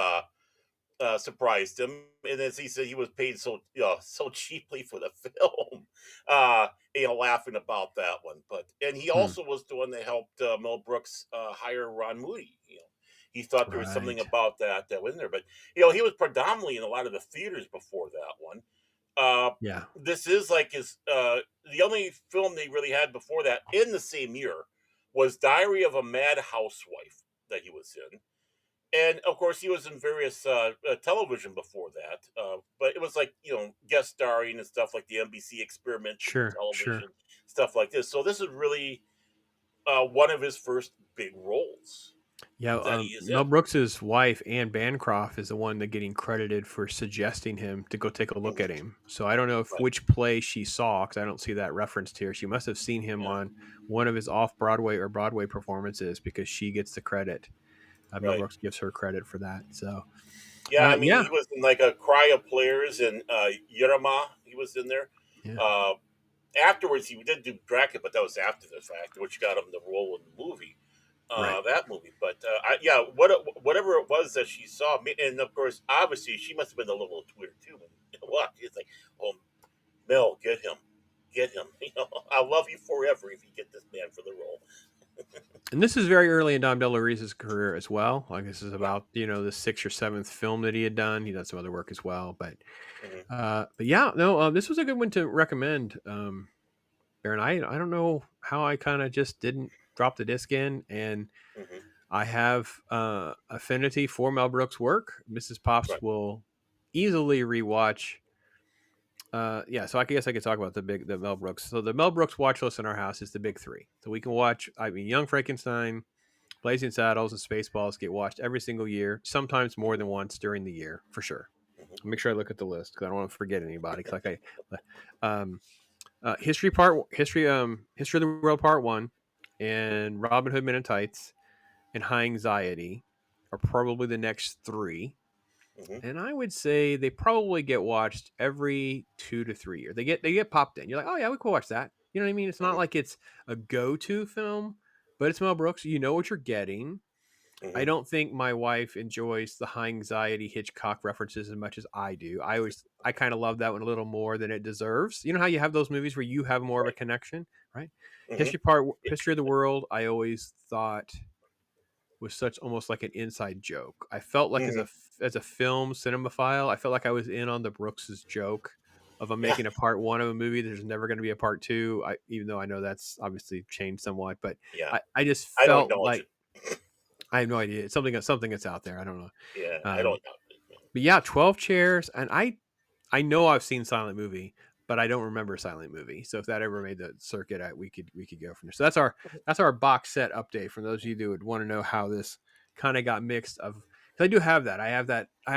S2: surprised him, and as he said, he was paid so cheaply for the film. Laughing about that one, but and he
S3: hmm,
S2: also was the one that helped Mel Brooks hire Ron Moody. He thought there was something
S3: right.
S2: about that was in there, but he was predominantly in a lot of the theaters before that one. Uh,
S3: Yeah.
S2: this is like his the only film they really had before that in the same year was Diary of a Mad Housewife that he was in, and of course he was in various television before that, but it was like guest starring and stuff like the NBC experimental
S3: Sure.
S2: television stuff like this. So this is really one of his first big roles.
S3: Yeah,
S2: that he is
S3: Mel
S2: in.
S3: Brooks's wife, Anne Bancroft, is the one that getting credited for suggesting him to go take a look at
S2: Mhm.
S3: him. So I don't know if
S2: Right.
S3: which play she saw because I don't see that referenced here. She must have seen him
S2: Yeah.
S3: on one of his off Broadway or Broadway performances because she gets the credit. Mel
S2: Right.
S3: Brooks gives her credit for that. So
S2: Yeah, I mean,
S3: yeah,
S2: he was in like a cry of players and Yerma. He was in there.
S3: yeah,
S2: Uh, Afterwards, he did do Dracula, but that was after the fact, which got him the role in the movie.
S3: right.
S2: That movie, but yeah, whatever it was that she saw, and of course, obviously, she must have been a little Twitter too. When what it's like, oh, Mel, get him. You know, I'll love you forever if you get this man for the role.
S3: And this is very early in Dom DeLuise's career as well. Like this is
S2: Yeah.
S3: about the sixth or seventh film that he had done. He done some other work as well,
S2: Hmm.
S3: but yeah, no, this was a good one to recommend. Baron, I don't know how I kind of just didn't drop the disc in, and
S2: Hmm.
S3: I have affinity for Mel Brooks' work. Mrs. Pops
S2: Right.
S3: will easily rewatch. Yeah, so I guess I could talk about the Mel Brooks. So the Mel Brooks watch list in our house is the big three. So we can watch. I mean, Young Frankenstein, Blazing Saddles, and Spaceballs get watched every single year. Sometimes more than once during the year, for sure.
S2: Hmm.
S3: I'll make sure I look at the list because I don't want to forget anybody. Cause um, History of the World Part One, and Robin Hood Men in Tights, and High Anxiety are probably the next three.
S2: Hmm.
S3: And I would say they probably get watched every 2 to 3 years. They get popped in. You're like, oh yeah, we could watch that. You know what I mean? It's not
S2: Hmm.
S3: like it's a go-to film, but it's Mel Brooks. You know what you're getting. I
S2: Hmm.
S3: don't think my wife enjoys the high anxiety Hitchcock references as much as I do. I kind of love that one a little more than it deserves. You know how you have those movies where you have more of a
S2: Right.
S3: connection, right?
S2: Hmm.
S3: History of the World, I always thought was such almost like an inside joke. I felt like
S2: Hmm.
S3: as a film cinemaphile, I felt like I was in on the Brooks's joke of I'm
S2: Yeah.
S3: making a part one of a movie. There's never going to be a part two. Even though I know that's obviously changed somewhat, but
S2: Yeah.
S3: I just
S2: I don't
S3: felt
S2: acknowledge
S3: like
S2: it.
S3: I have no idea. It's something that's out there. I don't know.
S2: Yeah, I
S3: Um,
S2: don't acknowledge it.
S3: but yeah, 12 chairs, and I know I've seen Silent Movie, but I don't remember Silent Movie. So if that ever made the circuit, we could go from there. So that's our box set update for those of you who would want to know how this kind of got mixed. Of 'cause I do have that. I have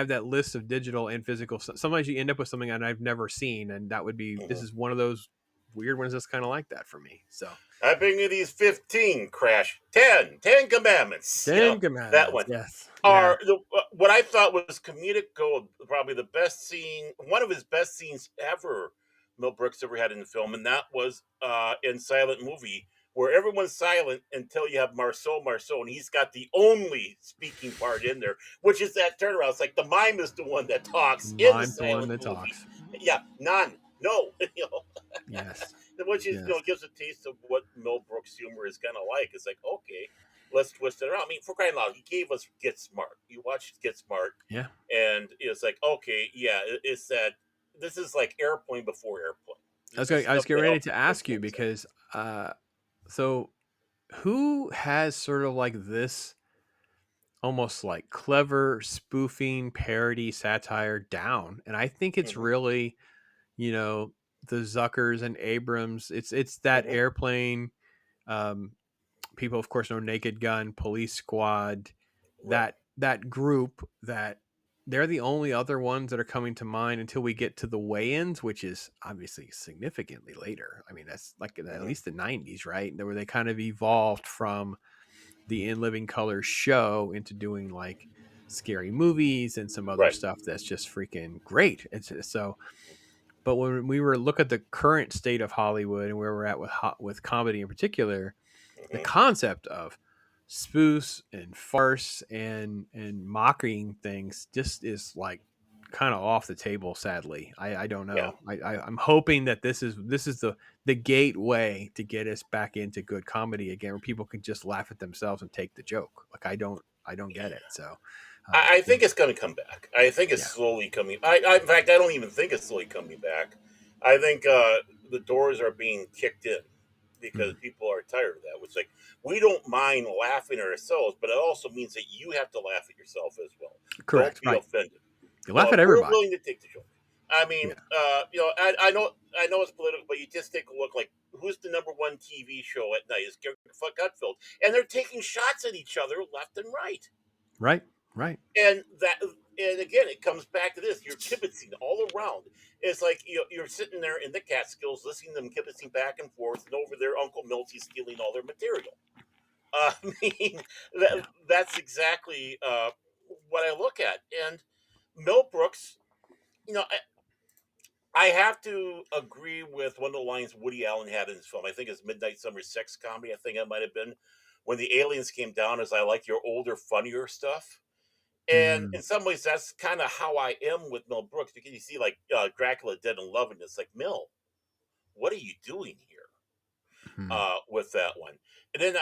S3: that list of digital and physical. Sometimes you end up with something that I've never seen, and that would be this
S2: Hmm.
S3: is one of those weird ones that's kind of like that for me. So
S2: I bring you these 15, Crash. 10 commandments. You know,
S3: Ten
S2: that
S3: Commandments,
S2: one.
S3: yes, yeah,
S2: Are what I thought was comedic gold, probably the best scene, one of his best scenes ever Mel Brooks ever had in the film, and that was in Silent Movie, where everyone's silent until you have Marceau, and he's got the only speaking part in there, which is that turnaround. It's like the mime is the one that talks in the
S3: mine's the one
S2: Silent
S3: that
S2: Movie.
S3: talks.
S2: Yeah, none, no, you know,
S3: Yes,
S2: which is
S3: yes.
S2: gives a taste of what Mel Brooks humor is kind of like. It's like okay, let's twist it around. I mean, for crying out loud, he gave us Get Smart. You watched Get Smart,
S3: Yeah.
S2: and it's like okay, yeah, it's that. This is like Airplane before Airplane.
S3: I was
S2: This
S3: I was
S2: stuff
S3: getting
S2: that
S3: ready
S2: helped
S3: to ask you
S2: influence
S3: because uh so who has sort of like this almost like clever spoofing parody satire down? And I think
S2: it.
S3: it's
S2: Hmm.
S3: really, you know, the Zuckers and Abrams. It's that
S2: Hmm.
S3: Airplane. Um, people of course know Naked Gun, Police Squad,
S2: Right.
S3: that group that they're the only other ones that are coming to mind until we get to the weigh-ins, which is obviously significantly later. I mean, that's like at
S2: Hmm.
S3: least the 90s, right? Where they kind of evolved from the In Living Color show into doing like scary movies and some other
S2: Right.
S3: stuff that's just freaking great. So but when we were look at the current state of Hollywood and where we're at with comedy in particular, the
S2: Hmm.
S3: concept of spoofs and farce and mocking things just is like kind of off the table. Sadly, I don't
S2: Yeah.
S3: know. I'm hoping that this is the gateway to get us back into good comedy again, where people can just laugh at themselves and take the joke. Like I don't get it. So
S2: I think it's going to come back. I think it's
S3: yeah.
S2: slowly coming. In fact, I don't even think it's slowly coming back. I think the doors are being kicked in because
S3: Mm.
S2: people are tired of that. It's like we don't mind laughing at ourselves, but it also means that you have to laugh at yourself as well. Don't
S3: Correct.
S2: be
S3: Right.
S2: offended.
S3: You laugh at
S2: We're
S3: everybody.
S2: willing to take the joke. I mean,
S3: Yeah.
S2: I know it's political, but you just take a look. Like who's the number one TV show at night? Is Gutfeld, and they're taking shots at each other left and right.
S3: Right. Right.
S2: And again, it comes back to this: you're kibitzing all around. It's like you're sitting there in the Catskills, listening to them kibitzing back and forth, and over there, Uncle Milty's stealing all their material. I mean,
S3: Yeah.
S2: that's exactly what I look at. And Mel Brooks, you know, I have to agree with one of the lines Woody Allen had in his film. I think it's Midnight Summer Sex Comedy. I think it might have been when the aliens came down. As I like your older, funnier stuff. And
S3: Mm.
S2: in some ways, that's kind of how I am with Mel Brooks, because you see, like Dracula Dead and Loving. It's like, Mel, what are you doing here
S3: Mm.
S2: with that one? And then,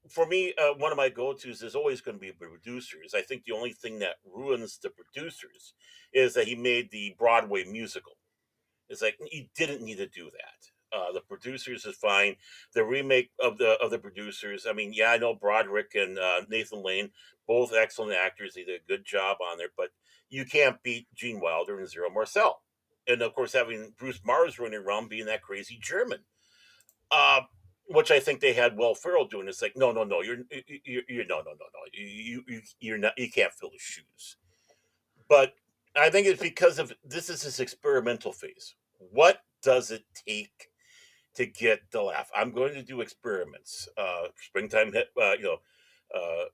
S2: for me, one of my go-tos is always going to be producers. I think the only thing that ruins the producers is that he made the Broadway musical. It's like he didn't need to do that. The producers is fine. The remake of the producers. I mean, yeah, I know Broderick and Nathan Lane, both excellent actors. They did a good job on there, but you can't beat Gene Wilder and Zero Marcel. And of course, having Bruce Mars running around being that crazy German, uh, which I think they had Will Ferrell doing. It's like, no, no, no, you're no, no, no, no, you're not. You can't fill his shoes. But I think it's because of this is his experimental phase. What does it take to get the laugh? I'm going to do experiments. Springtime hit, uh,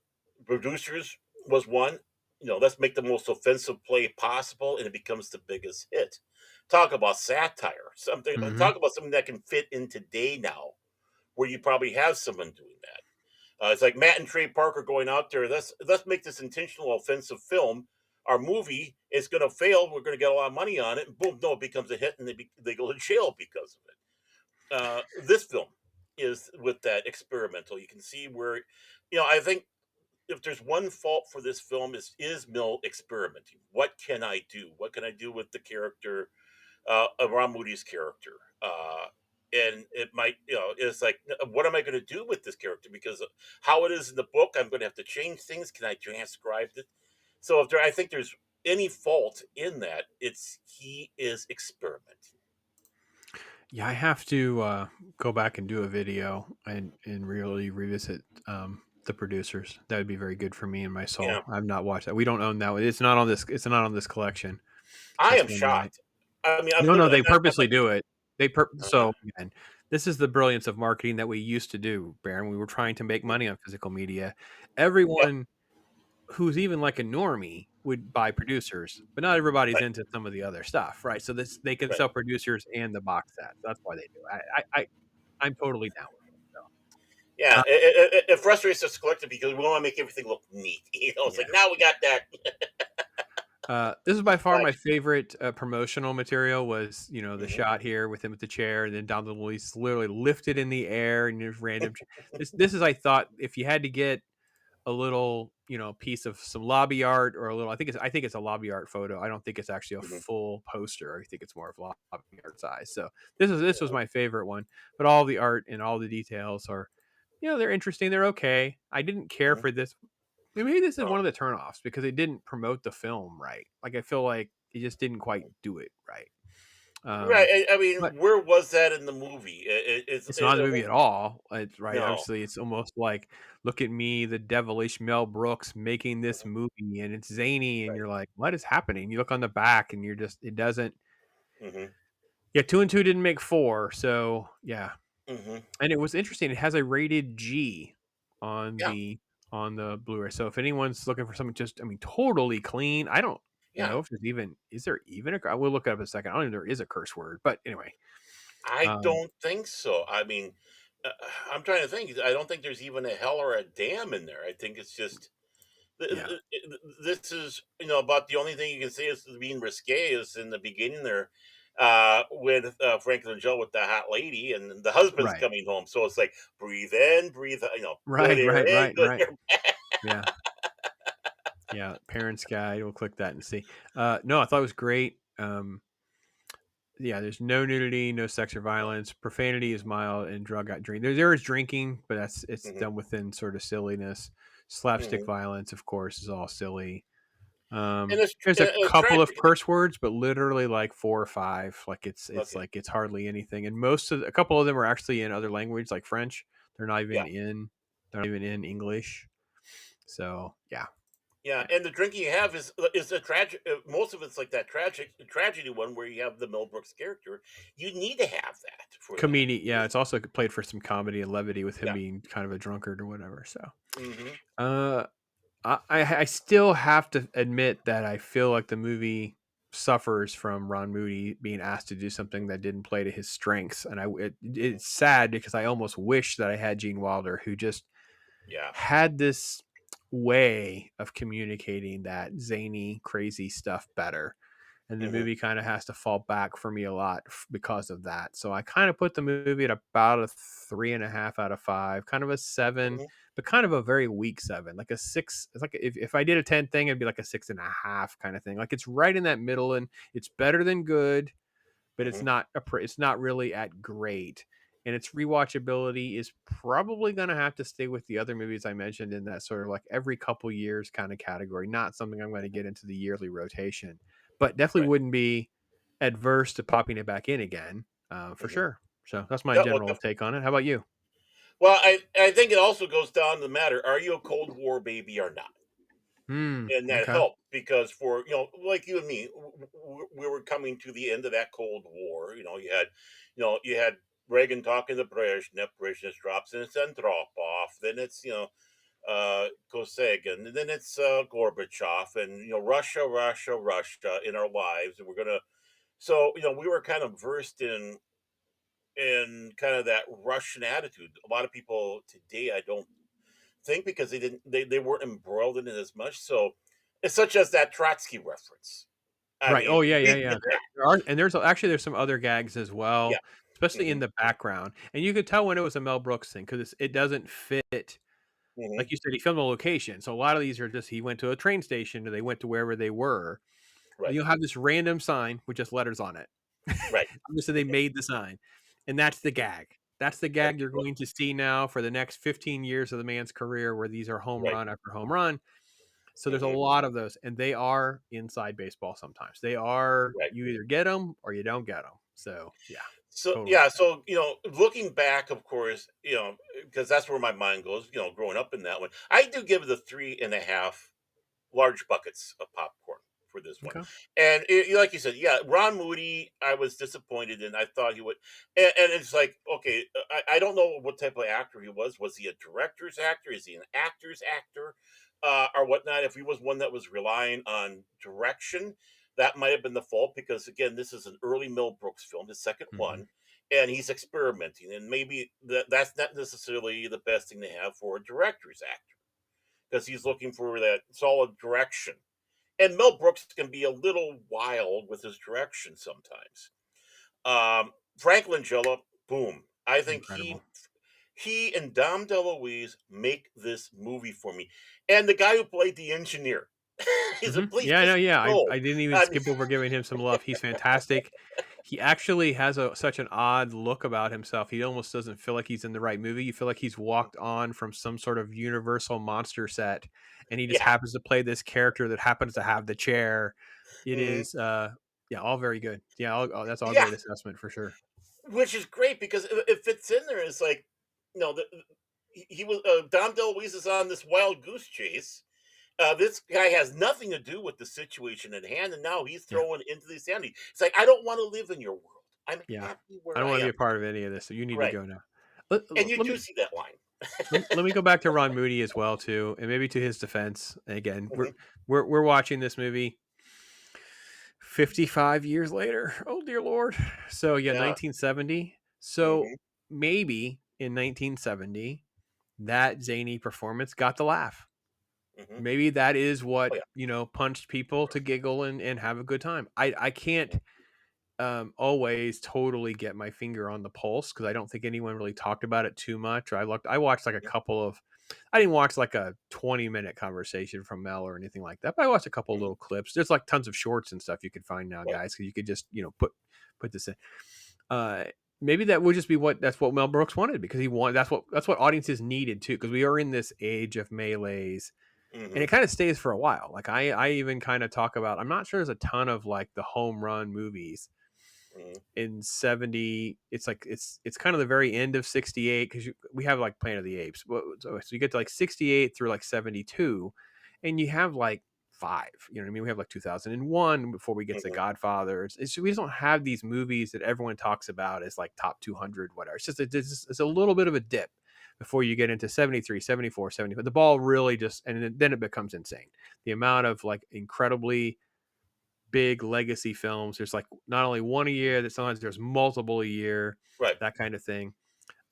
S2: producers was one. Let's make the most offensive play possible, and it becomes the biggest hit. Talk about satire. Something.
S3: Hmm.
S2: Talk about something that can fit in today now, where you probably have someone doing that. It's like Matt and Trey Parker going out there. Let's make this intentional offensive film. Our movie is going to fail. We're going to get a lot of money on it, and boom, no, it becomes a hit, and they go to jail because of it. This film is with that experimental. You can see where, I think if there's one fault for this film is Mill experimenting. What can I do? What can I do with the character of Ron Moody's character? And it might, it's like, what am I going to do with this character? Because how it is in the book, I'm going to have to change things. Can I transcribe it? So I think there's any fault in that, it's he is experimenting.
S3: Yeah, I have to go back and do a video and really revisit the producers. That would be very good for me and my soul.
S2: Yeah,
S3: I've not watched that. We don't own that one. It's not on this. It's not on this collection.
S2: I
S3: That's
S2: am
S3: one that I.
S2: shocked. I mean, I'm
S3: No, no,
S2: literally,
S3: they
S2: I'm
S3: purposely
S2: like,
S3: do it.
S2: uh,
S3: So again, this is the brilliance of marketing that we used to do, Baron. We were trying to make
S2: mm,
S3: money on physical media.
S2: yep,
S3: Everyone who's even like a normie would buy producers, but not everybody's
S2: right,
S3: into some of the other stuff, right? So this they can
S2: right.
S3: sell producers and the box set. That's why they do. I'm totally down with it.
S2: Yeah,
S3: So,
S2: it frustrates us collectively because we want to make everything look neat. It's
S3: yeah.
S2: like now we got that.
S3: This is by far my
S2: Like,
S3: favorite promotional material. Was the
S2: mhm,
S3: shot here with him at the chair, and then down the Luis literally lifted in the air and just random. This is I thought if you had to get a little piece of some lobby art or a little I think it's a lobby art photo. I don't think it's actually a
S2: mhm,
S3: full poster. I think it's more of lobby art size. So this was my favorite one, but all the art and all the details are they're interesting, they're okay. I didn't care
S2: mhm.
S3: for this. Maybe this is
S2: Oh,
S3: one of the turnoffs because they didn't promote the film right. Like I feel like he just didn't quite do it right.
S2: right.
S3: um
S2: I mean,
S3: but
S2: where was that in the movie?
S3: it's not in the movie at all. It's right.
S2: No,
S3: Obviously, it's almost like, look at me, the devilish Mel Brooks making this
S2: mhm,
S3: movie, and it's zany, and
S2: right.
S3: you're like, what is happening? You look on the back, and it doesn't.
S2: Hmm.
S3: Yeah, two and two didn't make four, so yeah.
S2: Hmm.
S3: And it was interesting. It has a rated G on
S2: Yeah,
S3: the Blu-ray. So if anyone's looking for something just, I mean, totally clean, I don't
S2: yeah.
S3: know if is there even a. I will look it up in a second. I don't know if there is a curse word, but anyway.
S2: I
S3: Um,
S2: don't think so. I mean, uh, I'm trying to think. I don't think there's even a hell or a damn in there. I think it's just
S3: yeah.
S2: this is about the only thing you can say is being risque is in the beginning there with Franklin and Joe with the hot lady and the husband's
S3: Right.
S2: coming home, so it's like breathe in, breathe out, good
S3: Right.
S2: air
S3: Right.
S2: in,
S3: Right.
S2: good
S3: Right.
S2: air.
S3: Yeah. Yeah, Parents Guide. We'll click that and see. No, I thought it was great. Yeah, there's no nudity, no sex or
S2: No.
S3: violence. Profanity is mild, and drink. There is drinking, but it's
S2: Hmm.
S3: done within sort of silliness. Slapstick
S2: Hmm.
S3: violence, of course, is all silly. There's a
S2: it's
S3: couple of
S2: tragic.
S3: curse words, but literally like 4 or 5. Like
S2: Okay.
S3: it's hardly anything. And a couple of them are actually in other language, like French. They're not
S2: Yeah.
S3: even in they're not even in English. So yeah.
S2: Yeah,
S3: Yeah.
S2: and the drinking you have is a tragic. Most of it's like that tragedy one where you have the Mel Brooks character. You need to have that for that.
S3: Comedy, yeah, it's also played for some comedy and levity with him
S2: Yeah.
S3: being kind of a drunkard or whatever. So
S2: Hmm.
S3: uh I still have to admit that I feel like the movie suffers from Ron Moody being asked to do something that didn't play to his strengths, and it's sad because I almost wish that I had Gene Wilder, who just
S2: Yeah.
S3: had this way of communicating that zany, crazy stuff better. And the
S2: Hmm.
S3: movie kind of has to fall back for me a lot because of that. So I kind of put the movie at about a 3.5 out of 5, kind of a 7,
S2: Hmm.
S3: but kind of a very weak 7, like a 6. It's like if I did a 10 thing, it'd be like a 6.5 kind of thing. Like it's right in that middle, and it's better than good, but
S2: Hmm.
S3: it's not really at great. And its rewatchability is probably going to have to stay with the other movies I mentioned in that sort of like every couple years kind of category. Not something I'm going to get into the yearly rotation, but definitely
S2: Right.
S3: wouldn't be adverse to popping it back in again, for
S2: Hmm.
S3: sure. So that's my
S2: Yeah. Well,
S3: general take on it. How about you?
S2: well, I think it also goes down to the matter: are you a Cold War baby or not?
S3: Hmm.
S2: And that
S3: Okay.
S2: helped because for like you and me, we were coming to the end of that Cold War. You had Reagan talking to Brezhnev drops, and it's then drop off. Then it's Kosygin, and then it's Gorbachev, and Russia, Russia, Russia in our lives, and we're gonna. So we were kind of versed in kind of that Russian attitude. A lot of people today, I don't think, because they weren't embroiled in it as much. So it's such as that Trotsky reference. I
S3: Right.
S2: mean,
S3: Oh yeah, yeah,
S2: we
S3: yeah.
S2: get that.
S3: There are, and there's some other gags as
S2: Yeah.
S3: well, especially in
S2: Hmm.
S3: the background, and you could tell when it was a Mel Brooks thing because it doesn't fit.
S2: Hmm.
S3: Like you said, he filmed a location, so a lot of these are just he went to a train station or they went to wherever they were, and
S2: Right.
S3: you'll have this random sign with just letters on it.
S2: Right.
S3: Obviously, they made the sign, and that's the gag. That's the
S2: That's
S3: gag you're
S2: what-
S3: going to see now for the next 15 years of the man's career, where these are home
S2: right.
S3: run after home run. So there's a
S2: Hmm.
S3: lot of those, and they are inside baseball sometimes. They are
S2: Right.
S3: you either get them or you don't get them. So yeah,
S2: So
S3: totally.
S2: yeah, so looking back, of course, because that's where my mind goes. Growing up in that one, I do give it a 3.5 large buckets of popcorn for this one.
S3: Okay.
S2: And like you said, yeah, Ron Moody, I was disappointed in. I thought he would, and it's like, okay, I don't know what type of actor he was. Was he a director's actor? Is he an actor's actor, or whatnot? If he was one that was relying on direction, that might have been the fault. Because again, this is an early Mel Brooks film, his second
S3: Hmm.
S2: one, and he's experimenting, and maybe that's not necessarily the best thing to have for a director's actor, because he's looking for that solid direction. And Mel Brooks can be a little wild with his direction sometimes. Frank Langella, boom. I think
S3: Incredible.
S2: he and Dom DeLuise make this movie for me. And the guy who played the engineer, he's a
S3: Hmm.
S2: please
S3: Yeah, I know.
S2: just
S3: Yeah,
S2: go.
S3: I didn't even
S2: I mean,
S3: skip over giving him some love. He's fantastic. He actually has such an odd look about himself. He almost doesn't feel like he's in the right movie. You feel like he's walked on from some sort of Universal monster set, and he just
S2: yeah.
S3: happens to play this character that happens to have the chair. It
S2: Mhm.
S3: is, yeah, all very good. Yeah, that's all
S2: Yeah,
S3: great assessment for sure.
S2: which is great because it fits in there. It's like, he was Dom DeLuise is on this wild goose chase. This guy has nothing to do with the situation at hand, and now he's
S3: Yeah,
S2: thrown into the insanity. It's like, I don't want to live in your world. I'm
S3: yeah.
S2: happy
S3: I
S2: where
S3: don't
S2: I
S3: want to be
S2: am.
S3: a part of any of this, so you need to
S2: Right.
S3: go now. Let,
S2: And you
S3: let
S2: do
S3: me
S2: see that line.
S3: let me go back to Ron Moody as well too, and maybe to his defense. Again,
S2: Mhm.
S3: we're watching this movie 55 years later. Oh dear lord. So yeah,
S2: Yeah.
S3: 1970. So
S2: Hmm.
S3: maybe in 1970 that zany performance got the laugh.
S2: Hmm.
S3: Maybe that is
S2: Oh
S3: what,
S2: yeah.
S3: punched people to giggle and have a good time. I can't
S2: Mhm.
S3: always totally get my finger on the pulse because I don't think anyone really talked about it too much. I watched like a couple of I didn't watch like a 20-minute conversation from Mel or anything like that, but I watched a couple of
S2: Mhm.
S3: little clips. There's like tons of shorts and stuff you could find now,
S2: Right.
S3: guys, because you could just, put this in. Uh Maybe that would just be that's what Mel Brooks wanted because he wanted that's what audiences needed too, because we are in this age of melees and
S2: Hmm.
S3: it kind of stays for a while. Like I even kind of talk about. I'm not sure there's a ton of like the home run movies
S2: Hmm.
S3: in 70. It's like it's kind of the very end of 68 because we have like Planet of the Apes. So you get to like 68 through like 72, and you have like five. You know what I mean? We have like 2001 before we get to The
S2: Hmm.
S3: Godfather. We just don't have these movies that everyone talks about as like top 200, whatever. It's a little bit of a dip before you get into 73, 74, 75. The ball really just, and then it becomes insane. The amount of like incredibly big legacy films. There's like not only one a year, that sometimes there's multiple a year,
S2: Right.
S3: that kind of thing.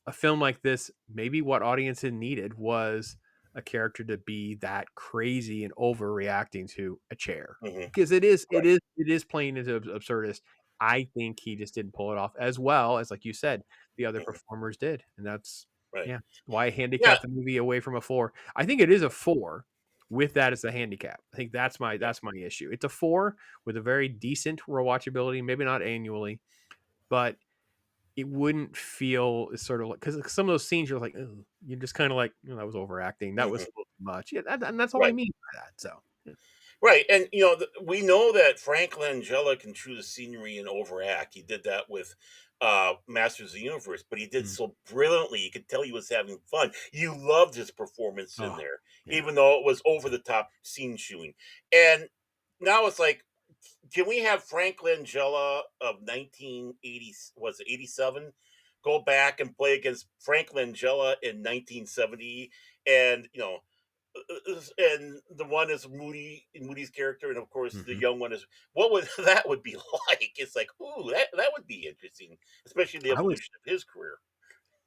S3: A film like this, maybe what audiences needed was a character to be that crazy and overreacting to a chair.
S2: Hmm.
S3: Because it is, it
S2: Right.
S3: is, it is playing into absurdist. I think he just didn't pull it off as well as, like you said, the other
S2: Hmm.
S3: performers did. And that's,
S2: Right.
S3: yeah, why I
S2: Yeah.
S3: handicap the movie away from a 4. I think it is a 4 with that as a handicap. I think
S2: Yeah.
S3: that's my issue. It's a 4 with a very decent rewatchability, maybe not annually, but it wouldn't feel sort of like, because some of those scenes you're like, "Ugh," you're just kind of like, that was overacting. That was
S2: Hmm.
S3: a little too much. Yeah, and that's all I
S2: Right.
S3: mean by that. So, yeah.
S2: Right, and we know that Frank Langella can chew the scenery and overact. He did that with Masters of the Universe, but he did
S3: Mm.
S2: so brilliantly. You could tell he was having fun. You loved his performance in
S3: Oh,
S2: there,
S3: yeah.
S2: even though it was over the top scene chewing. And now it's like, can we have Frank Langella of 1980? Was it 87? Go back and play against Frank Langella in 1970, and and the one is Moody's character, and of course the
S3: Hmm.
S2: young one is, what would that would be like? It's like, ooh, that would be interesting, especially the
S3: I was,
S2: evolution of his career.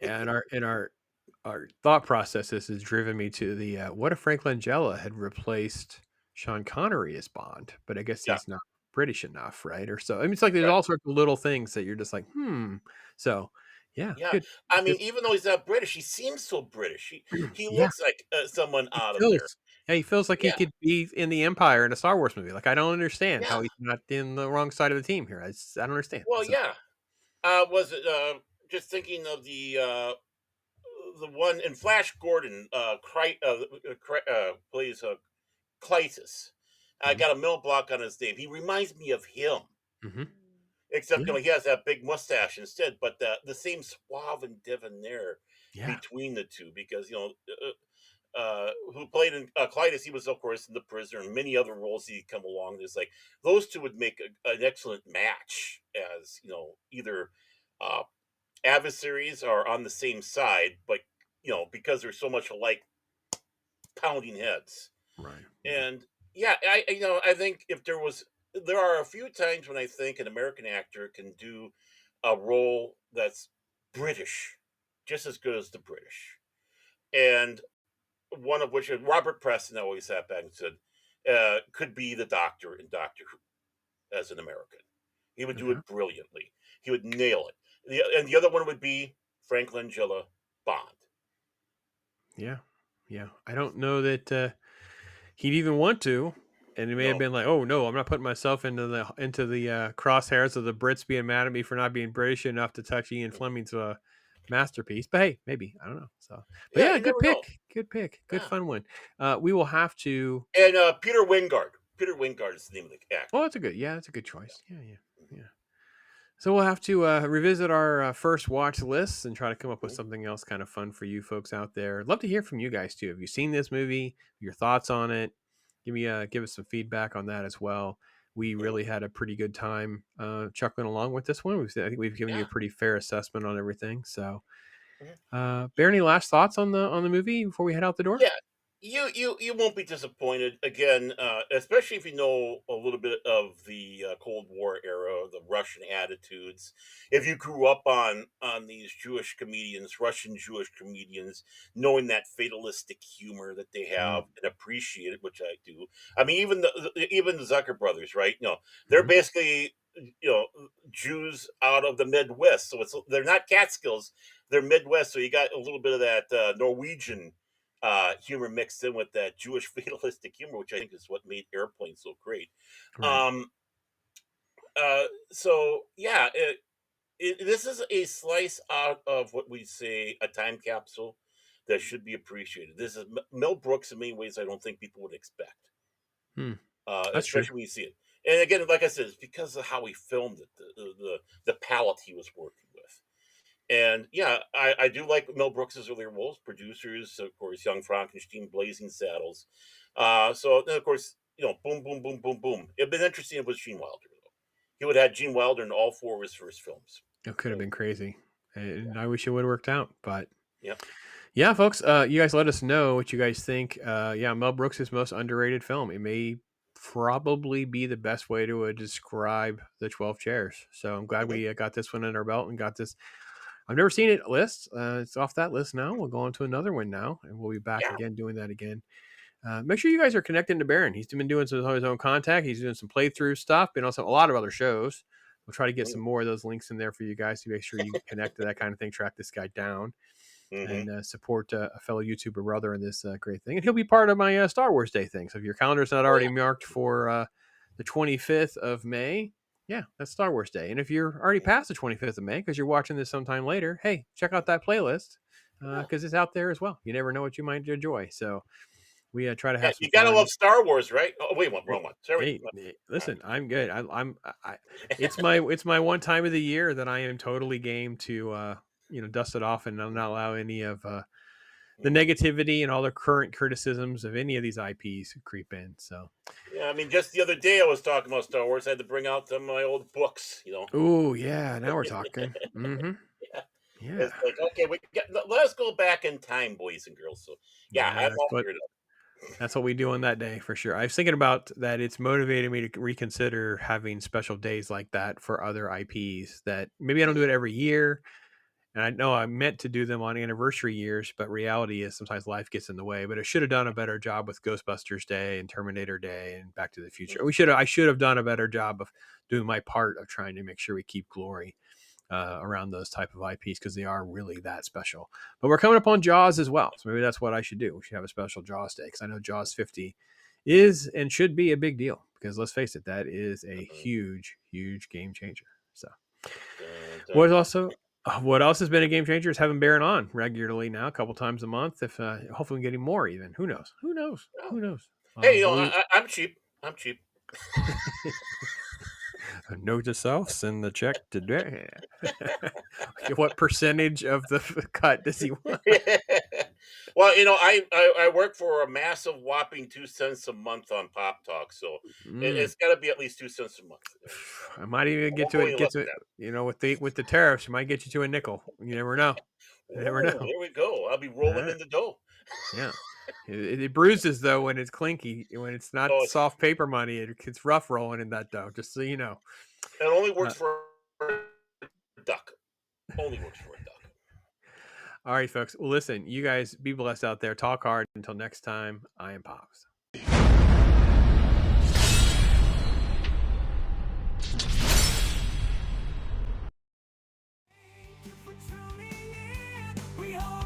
S3: yeah, and our thought processes has driven me to the what if Frank Langella had replaced Sean Connery as Bond, but I guess
S2: Yeah,
S3: he's not British enough, right? Or so. I mean, it's like there's
S2: right.
S3: all sorts of little things that you're just like, hmm. So, yeah,
S2: Yeah,
S3: good,
S2: I
S3: good.
S2: mean, even though he's not British, he seems so British. He
S3: Yeah,
S2: looks like someone
S3: he
S2: out of there.
S3: feels. Yeah, he feels like he
S2: Yeah,
S3: could be in the Empire in a Star Wars movie. Like I don't understand
S2: yeah.
S3: how he's not in the wrong side of the team here. I don't understand.
S2: Well,
S3: So,
S2: yeah. Was it just thinking of the one in Flash Gordon? Plays Clytus. I
S3: mhm,
S2: got a mill block on his name. He reminds me of him,
S3: mhm.
S2: except
S3: Yeah,
S2: he has that big mustache instead. But the same suave and debonair
S3: yeah,
S2: between the two, because who played in Clytus? He was, of course, in The Prisoner and many other roles he'd come along. There's like those two would make an excellent match as either uh, adversaries or on the same side, but because they're so much alike, pounding heads.
S3: right. Yeah.
S2: And yeah, I think if there are a few times when I think an American actor can do a role that's British, just as good as the British. And one of which is Robert Preston always sat back and said, could be the Doctor in Doctor Who as an American. He would do
S3: Okay.
S2: it brilliantly. He would nail it. And the other one would be Frank Langella Bond.
S3: Yeah. Yeah. I don't know that he'd even want to. And it may have
S2: No,
S3: been like, oh no, I'm not putting myself into the crosshairs of the Brits being mad at me for not being British enough to touch Ian Fleming's masterpiece. But hey, maybe I don't know. So, but
S2: yeah,
S3: yeah,
S2: you never know.
S3: good pick, good
S2: Yeah.
S3: fun one. We will have to.
S2: And Peter Wingard. Peter Wingard is the name of the
S3: Oh,
S2: actor.
S3: that's a good. Yeah, that's a good choice. Yeah, yeah, yeah. So we'll have to revisit our first watch lists and try to come up with
S2: Mhm.
S3: something else kind of fun for you folks out there. Love to hear from you guys too. Have you seen this movie? Your thoughts on it? Give us some feedback on that as well. We
S2: Mhm.
S3: really had a pretty good time chuckling along with this one. I think we've given you a
S2: Yeah.
S3: pretty fair assessment on everything. So,
S2: Mhm.
S3: Bear, any last thoughts on the movie before we head out the door?
S2: Yeah, you won't be disappointed again, especially if you know a little bit of the Cold War era, the Russian attitudes. If you grew up on these Jewish comedians, Russian Jewish comedians, knowing that fatalistic humor that they have
S3: Mm,
S2: and appreciate it, which I do. I mean, even the Zucker brothers, right? They're
S3: hmm.
S2: basically Jews out of the Midwest, so they're not Catskills, they're Midwest. So you got a little bit of that Norwegian humor mixed in with that Jewish fatalistic humor, which I think is what made Airplane so great.
S3: Right.
S2: Um, so yeah, this is a slice out of what we say a time capsule. that should be appreciated. This is Mel Brooks in many ways I don't think people would expect,
S3: Hmm. That's true.
S2: especially when you see it. And again, like I said, it's because of how he filmed it, the palette he was working with. And yeah, I do like Mel Brooks's earlier roles, producers, of course, Young Frankenstein, Blazing Saddles. So then, of course, boom, boom, boom, boom, boom. It'd been interesting if it was Gene Wilder, though. He would have had Gene Wilder in all four of his first films.
S3: It could have been crazy,
S2: Yeah,
S3: and I wish it would have worked out. But
S2: yeah.
S3: yeah, folks, you guys let us know what you guys think. Yeah, Mel Brooks' most underrated film. It may probably be the best way to describe the 12 Chairs. So I'm glad
S2: Mhm.
S3: we got this one in our belt and got this. I've never seen it list. It's off that list now. We'll go on to another one now, and we'll be back
S2: Yeah.
S3: again doing that again. Make sure you guys are connecting to Baron. He's been doing some of his own contact. He's doing some playthrough stuff, been on a lot of other shows. We'll try to get some more of those links in there for you guys to make sure you connect to that kind of thing, track this guy down,
S2: Mm-hmm.
S3: and support a fellow YouTuber brother in this great thing. And he'll be part of my Star Wars Day thing. So if your calendar's not already marked for the 25th of May, yeah, that's Star Wars Day. And if you're already past the 25th of May because you're watching this sometime later, hey, check out that playlist because it's out there as well. You never know what you might enjoy. So we try to
S2: Yeah,
S3: have some
S2: you gotta
S3: fun.
S2: love Star Wars, right? Oh, wait, wrong one. Sorry.
S3: Hey, listen, I'm good. It's my one time of the year that I am totally game to dust it off and not allow any of the
S2: Mhm.
S3: negativity and all the current criticisms of any of these IPs creep in. So,
S2: Yeah, I mean, just the other day I was talking about Star Wars. I had to bring out some of my old books.
S3: oh yeah, now we're talking. Mm-hmm.
S2: Yeah,
S3: Yeah,
S2: it's like okay, let us go back in time, boys and girls. So yeah,
S3: yeah,
S2: I'm all geared up.
S3: that's what we do on that day for sure. I was thinking about that. It's motivated me to reconsider having special days like that for other IPs that maybe I don't do it every year. And I know I meant to do them on anniversary years, but reality is sometimes life gets in the way. But I should have done a better job with Ghostbusters Day and Terminator Day and Back to the Future. I should have done a better job of doing my part of trying to make sure we keep glory around those type of IPs because they are really that special. But we're coming up on Jaws as well, so maybe that's what I should do. We should have a special Jaws Day because I know Jaws 50 is and should be a big deal because let's face it, that is a huge, huge game changer. So what else has been a game changer is having Baron on regularly now, a couple times a month. If hopefully getting more even. Who knows? Who knows? Who knows?
S2: Hey,
S3: But we
S2: I'm cheap. I'm cheap.
S3: note to self: send the check today. What percentage of the cut does he want?
S2: Well, I work for a massive whopping 2 cents a month on Pop Talk, so it's got to be at least 2 cents a month.
S3: I might even get to
S2: Hopefully
S3: it.
S2: less than
S3: With the tariffs, you might get you to a nickel. You never know. You never
S2: Oh,
S3: know.
S2: there we go. I'll be
S3: All
S2: rolling
S3: right.
S2: in the dough.
S3: Yeah. It bruises though when it's clinky. When it's not
S2: Oh,
S3: soft paper money, it's rough rolling in that dough. Just so you know.
S2: it only
S3: Uh,
S2: works for a duck. Only works for a duck.
S3: all right, folks. Well, listen, you guys be blessed out there. Talk hard. Until next time, I am Pops.
S5: We hope